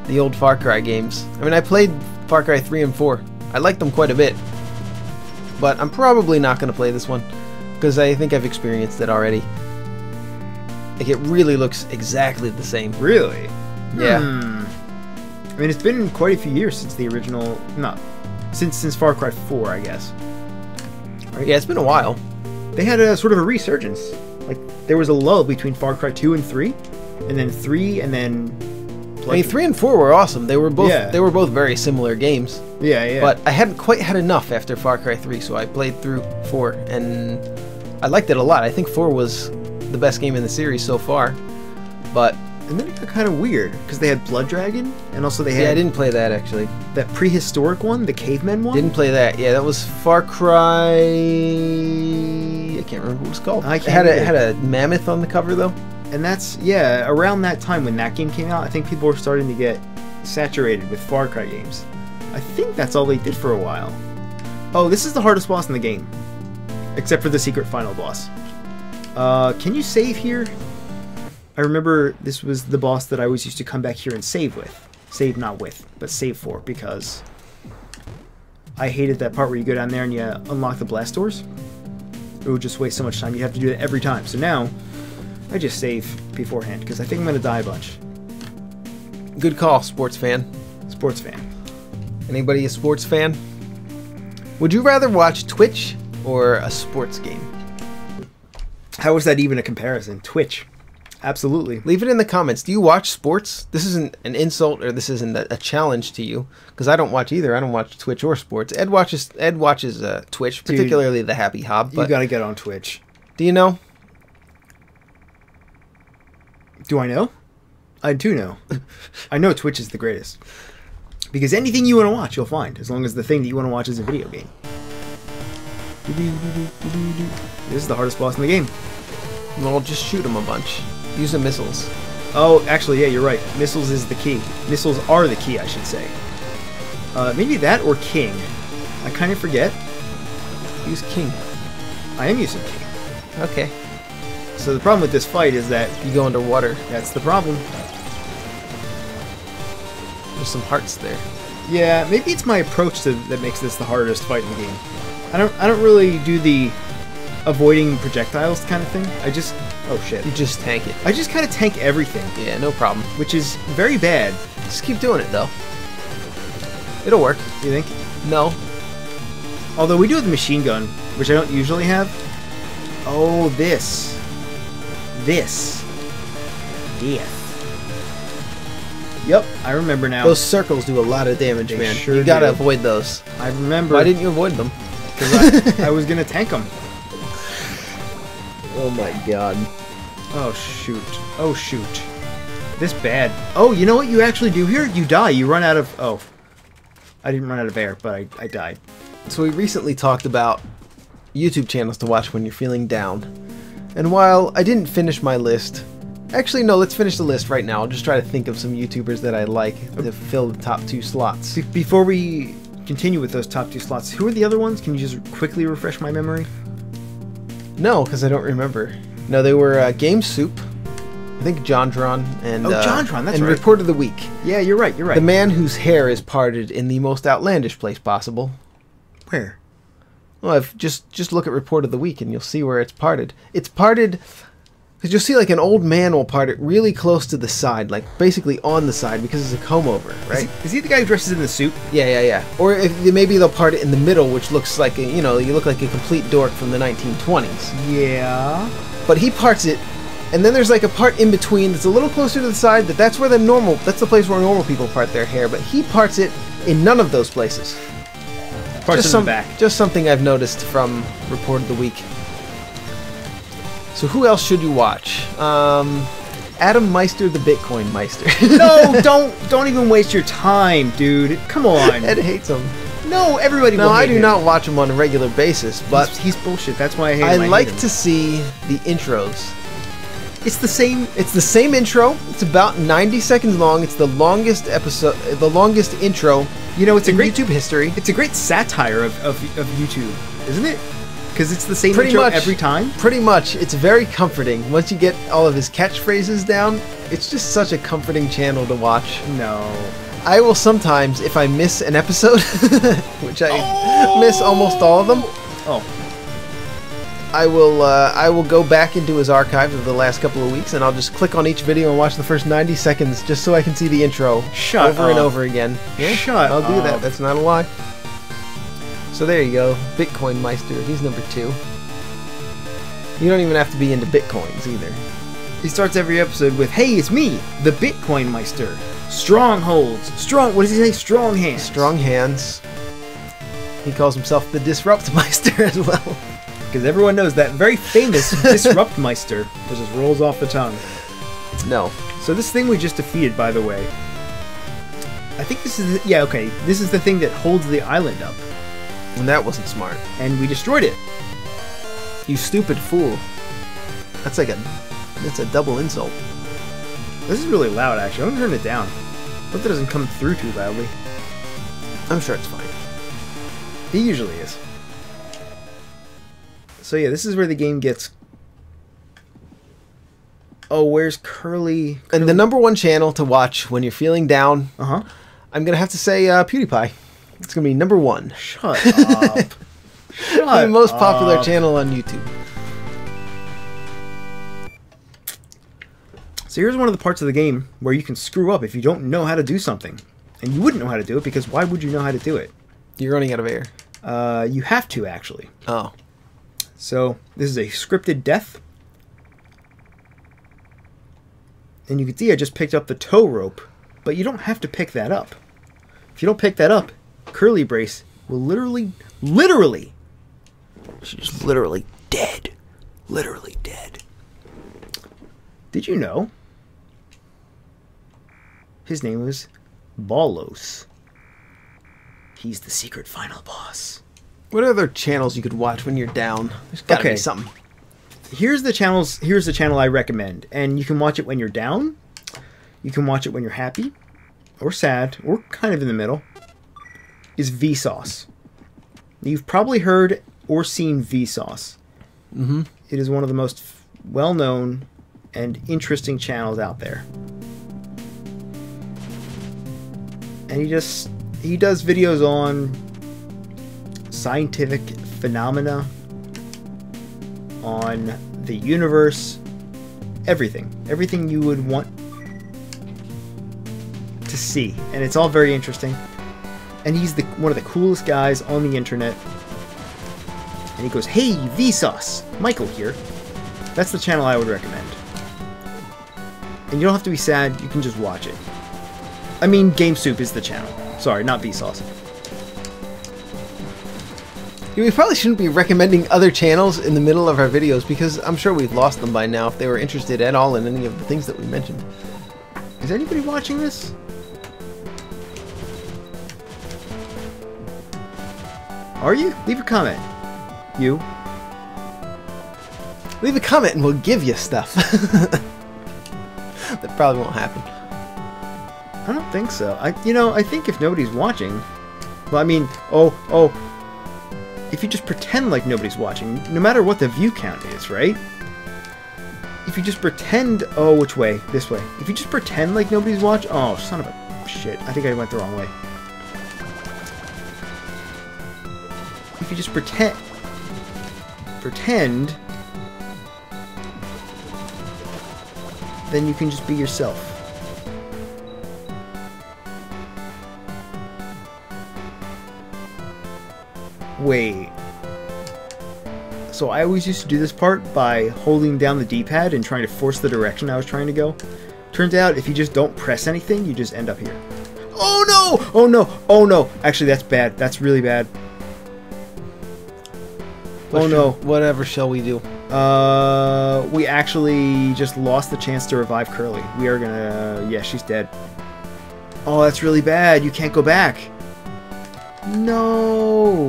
the old Far Cry games. I mean, I played Far Cry 3 and 4. I liked them quite a bit, but I'm probably not going to play this one because I think I've experienced it already. Like it really looks exactly the same. Really? Yeah. I mean, it's been quite a few years since the original. No, since Far Cry 4, I guess. Right? Yeah, it's been a while. They had a sort of a resurgence. Like there was a lull between Far Cry 2 and 3, and then 3, and then. I mean, 3 and 4 were awesome. They were both Yeah. they were both very similar games. Yeah. But I hadn't quite had enough after Far Cry 3, so I played through 4, and I liked it a lot. I think 4 was the best game in the series so far. But and then it got kind of weird because they had Blood Dragon, and also they had yeah, I didn't play that actually. that prehistoric one, the cavemen one. Didn't play that. Yeah, that was Far Cry. I can't remember what it was called. I It can't had either. a mammoth on the cover though. And that's, yeah, around that time when that game came out, I think people were starting to get saturated with Far Cry games. I think that's all they did for a while. Oh, this is the hardest boss in the game. Except for the secret final boss. Can you save here? I remember this was the boss that I always used to come back here and save with. Save not with, but save for, because I hated that part where you go down there and you unlock the blast doors. It would just waste so much time. You have to do that every time. So now, I just save beforehand, because I think I'm going to die a bunch. Good call, sports fan. Sports fan. Anybody a sports fan? Would you rather watch Twitch or a sports game? How is that even a comparison? Twitch. Absolutely. Leave it in the comments. Do you watch sports? This isn't an insult or this isn't a challenge to you, because I don't watch either. I don't watch Twitch or sports. Ed watches Twitch, particularly the Happy Hob. But You gotta get on Twitch. do you know? Do I know? I do know. I know Twitch is the greatest. Because anything you want to watch, you'll find, as long as the thing that you want to watch is a video game. This is the hardest boss in the game. Well, just shoot him a bunch. Use the missiles. Oh, actually, yeah, you're right. Missiles is the key. Missiles are the key, I should say. Maybe that or King. I kind of forget. Use King. I am using King. Okay. So the problem with this fight is that You go underwater. that's the problem. There's some hearts there. Yeah, maybe it's my approach that makes this the hardest fight in the game. I don't really do the avoiding projectiles kind of thing. I just shit. You just tank it. I just kind of tank everything, Yeah, no problem. which is very bad. Just keep doing it though. It'll work. You think? No. Although we do have the machine gun, which I don't usually have. Oh, this. Yep, I remember now. Those circles do a lot of damage, They man. sure You gotta do. avoid those. I remember. Why didn't you avoid them? Because I was gonna tank them. Oh my god. Oh shoot. Oh shoot. This bad. Oh, you know what you actually do here? You die. You run out of... Oh. I didn't run out of air, but I died. So we recently talked about YouTube channels to watch when you're feeling down. And while I didn't finish my list, actually no, let's finish the list right now. I'll just try to think of some YouTubers that I like to fill the top 2 slots. Before we continue with those top 2 slots, who are the other ones? Can you just quickly refresh my memory? No, because I don't remember. No, they were GameSoup, I think JonTron, and JonTron, that's and right. Report of the Week. Yeah, you're right. The man whose hair is parted in the most outlandish place possible. Where? Well, if just look at Report of the Week and you'll see where it's parted. It's parted because you'll see like an old man will part it really close to the side, like basically on the side because it's a comb over, right? Is he the guy who dresses in the suit? Yeah. Or if maybe they'll part it in the middle, which looks like you look like a complete dork from the 1920s. Yeah. But he parts it, and then there's like a part in between that's a little closer to the side. That's the place where normal people part their hair. But he parts it in none of those places. Parts in the back. Just something I've noticed from Report of the Week. So who else should you watch? Adam Meister, the Bitcoin Meister. No, don't even waste your time, dude. Come on. Ed hates him. No, everybody will hate I do him. not watch him on a regular basis, but he's bullshit. That's why I hate him. I like to see the intros. It's the same intro. It's about 90 seconds long. It's the longest episode, the longest intro. You know, it's a great YouTube history. It's a great satire of YouTube, isn't it? Because it's the same Pretty intro much, every time. Pretty much. It's very comforting. Once you get all of his catchphrases down, it's just such a comforting channel to watch. No. I will sometimes, if I miss an episode, which I miss almost all of them, I will go back into his archive of the last couple of weeks, and I'll just click on each video and watch the first 90 seconds just so I can see the intro over and over again. Yeah, Shut I'll do up. that. That's not a lie. So there you go, Bitcoin Meister. He's number 2. You don't even have to be into Bitcoins either. He starts every episode with, "Hey, it's me, the Bitcoin Meister. Strongholds. What does he say? Strong hands. Strong hands. He calls himself the Disrupt Meister as well. Because everyone knows that very famous Disrupt Meister that just rolls off the tongue. No. So this thing we just defeated, by the way, I think this is this is the thing that holds the island up. And that wasn't smart. And we destroyed it. You stupid fool. That's a double insult. This is really loud, actually. I'm gonna turn it down. Hope that doesn't come through too loudly. I'm sure it's fine. He usually is. So yeah, this is where the game gets... Oh, where's Curly? And the number 1 channel to watch when you're feeling down, I'm going to have to say PewDiePie. It's going to be number 1. Shut up. The most popular channel on YouTube. So here's one of the parts of the game where you can screw up if you don't know how to do something. And you wouldn't know how to do it, because why would you know how to do it? You're running out of air. You have to, actually. Oh. So this is a scripted death. And you can see I just picked up the tow rope, but you don't have to pick that up. If you don't pick that up, Curly Brace will literally, she's literally dead. Literally dead. Did you know his name was Ballos? He's the secret final boss. What other channels you could watch when you're down? There's gotta be something. Here's the channel I recommend, and you can watch it when you're down. You can watch it when you're happy, or sad, or kind of in the middle. Is Vsauce. You've probably heard or seen Vsauce. Mm-hmm. It is one of the most well-known and interesting channels out there. And he does videos on scientific phenomena, on the universe, everything you would want to see, and it's all very interesting. And he's one of the coolest guys on the internet. And he goes, "Hey, Vsauce, Michael here." That's the channel I would recommend. And you don't have to be sad, you can just watch it. I mean, GameSoup is the channel. Sorry, not Vsauce. We probably shouldn't be recommending other channels in the middle of our videos, because I'm sure we've lost them by now if they were interested at all in any of the things that we mentioned. Is anybody watching this? Are you? Leave a comment. You? Leave a comment and we'll give you stuff. That probably won't happen. I don't think so. I think if nobody's watching, well, I mean, if you just pretend like nobody's watching, no matter what the view count is, right? If you just pretend, which way? This way. If you just pretend like nobody's watching, oh, son of a shit! I think I went the wrong way. If you just pretend, then you can just be yourself. Wait. So I always used to do this part by holding down the D-pad and trying to force the direction I was trying to go. Turns out if you just don't press anything, you just end up here. Oh no! Oh no! Oh no! Actually, that's bad. That's really bad. Oh no. Whatever shall we do? We actually just lost the chance to revive Curly. We are gonna... Yeah, she's dead. Oh, that's really bad. You can't go back. No!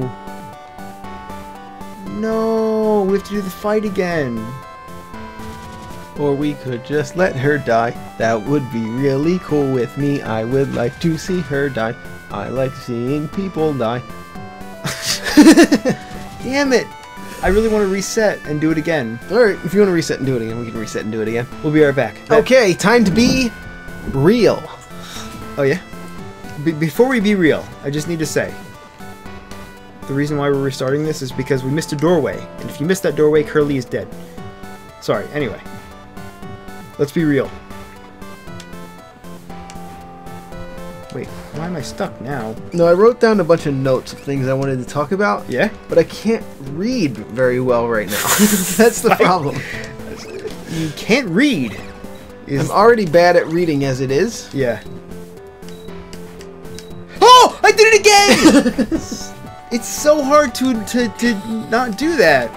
No! We have to do the fight again. Or we could just let her die. That would be really cool with me. I would like to see her die. I like seeing people die. Damn it! I really want to reset and do it again. Alright, if you want to reset and do it again, we can reset and do it again. We'll be right back. Okay, time to be real. Oh yeah? Before we be real, I just need to say, the reason why we're restarting this is because we missed a doorway. And if you missed that doorway, Curly is dead. Sorry, anyway. Let's be real. Wait, why am I stuck now? No, I wrote down a bunch of notes of things I wanted to talk about. Yeah? But I can't read very well right now. That's the problem. You can't read. I'm already bad at reading as it is. Yeah. Oh! I did it again! It's so hard to not do that.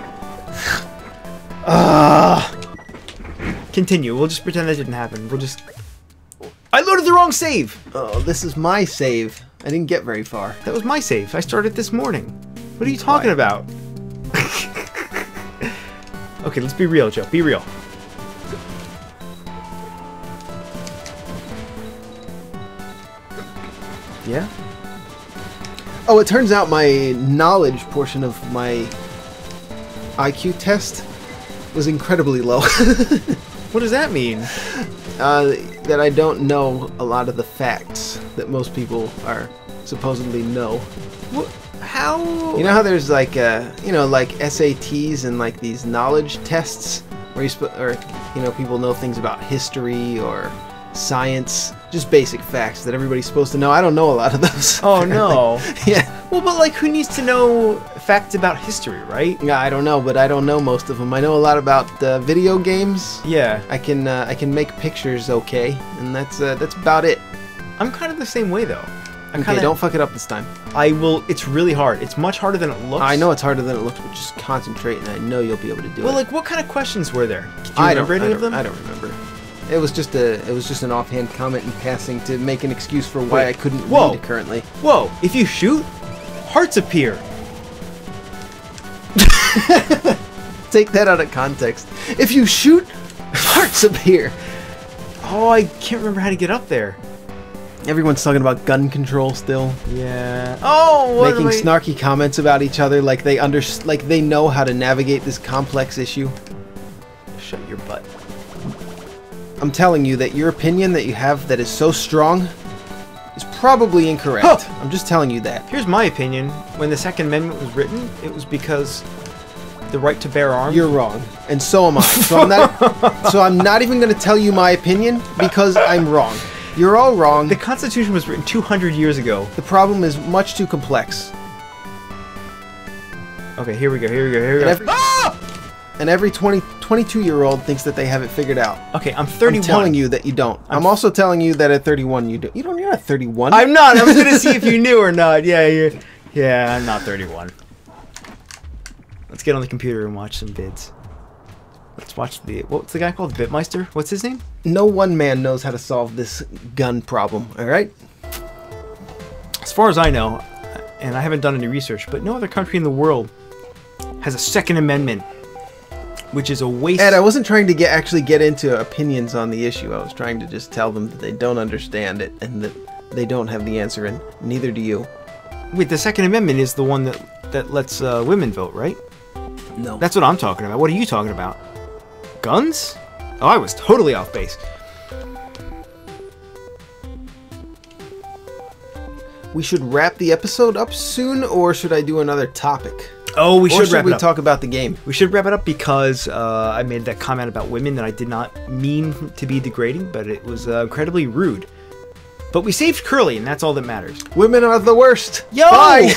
Continue. We'll just pretend that didn't happen. We'll just... I loaded the wrong save! Oh, this is my save. I didn't get very far. That was my save. I started this morning. What are you talking about? Okay, let's be real, Joe. Be real. Yeah? Oh, it turns out my knowledge portion of my IQ test was incredibly low. What does that mean? That I don't know a lot of the facts that most people are supposedly know. What? How? You know how there's like, like SATs and like these knowledge tests where people know things about history or science, just basic facts that everybody's supposed to know. I don't know a lot of those. Oh no. Yeah. Well, but like, who needs to know facts about history, right? Yeah, I don't know, but I don't know most of them. I know a lot about video games. Yeah. I can make pictures okay, and that's about it. I'm kind of the same way though. Okay, don't fuck it up this time. I will. It's really hard. It's much harder than it looks. I know it's harder than it looks, but just concentrate, and I know you'll be able to do it. Well, like, what kind of questions were there? Do you remember any of them? I don't remember. It was just an offhand comment in passing to make an excuse for why I couldn't read currently. Whoa! If you shoot, hearts appear. Take that out of context. If you shoot, hearts appear. Oh, I can't remember how to get up there. Everyone's talking about gun control still. Yeah. Oh, what making snarky comments about each other, like they know how to navigate this complex issue. Shut your butt. I'm telling you that your opinion that you have that is so strong is probably incorrect. Huh. I'm just telling you that. Here's my opinion. When the Second Amendment was written, it was because the right to bear arms. You're wrong, and so am I. So I'm not even going to tell you my opinion because I'm wrong. You're all wrong. The Constitution was written 200 years ago. The problem is much too complex. Okay, here we go. And every 22-year-old thinks that they have it figured out. Okay, I'm 31. I'm telling you that you don't. I'm also telling you that at 31 you do. You're not 31. I'm not. I was going to see if you knew or not. Yeah, I'm not 31. Let's get on the computer and watch some vids. Let's watch what's the guy called? Bitmeister? What's his name? No one man knows how to solve this gun problem, alright? As far as I know, and I haven't done any research, but no other country in the world has a Second Amendment. which is a waste. Ed, I wasn't trying to actually get into opinions on the issue. I was trying to just tell them that they don't understand it and that they don't have the answer, and neither do you. Wait, the Second Amendment is the one that lets women vote, right? No. That's what I'm talking about. What are you talking about? Guns? Oh, I was totally off base. We should wrap the episode up soon, or should I do another topic? Oh, we should wrap it up. Or should we talk about the game? We should wrap it up because I made that comment about women that I did not mean to be degrading, but it was incredibly rude. But we saved Curly, and that's all that matters. Women are the worst. Yo! Bye!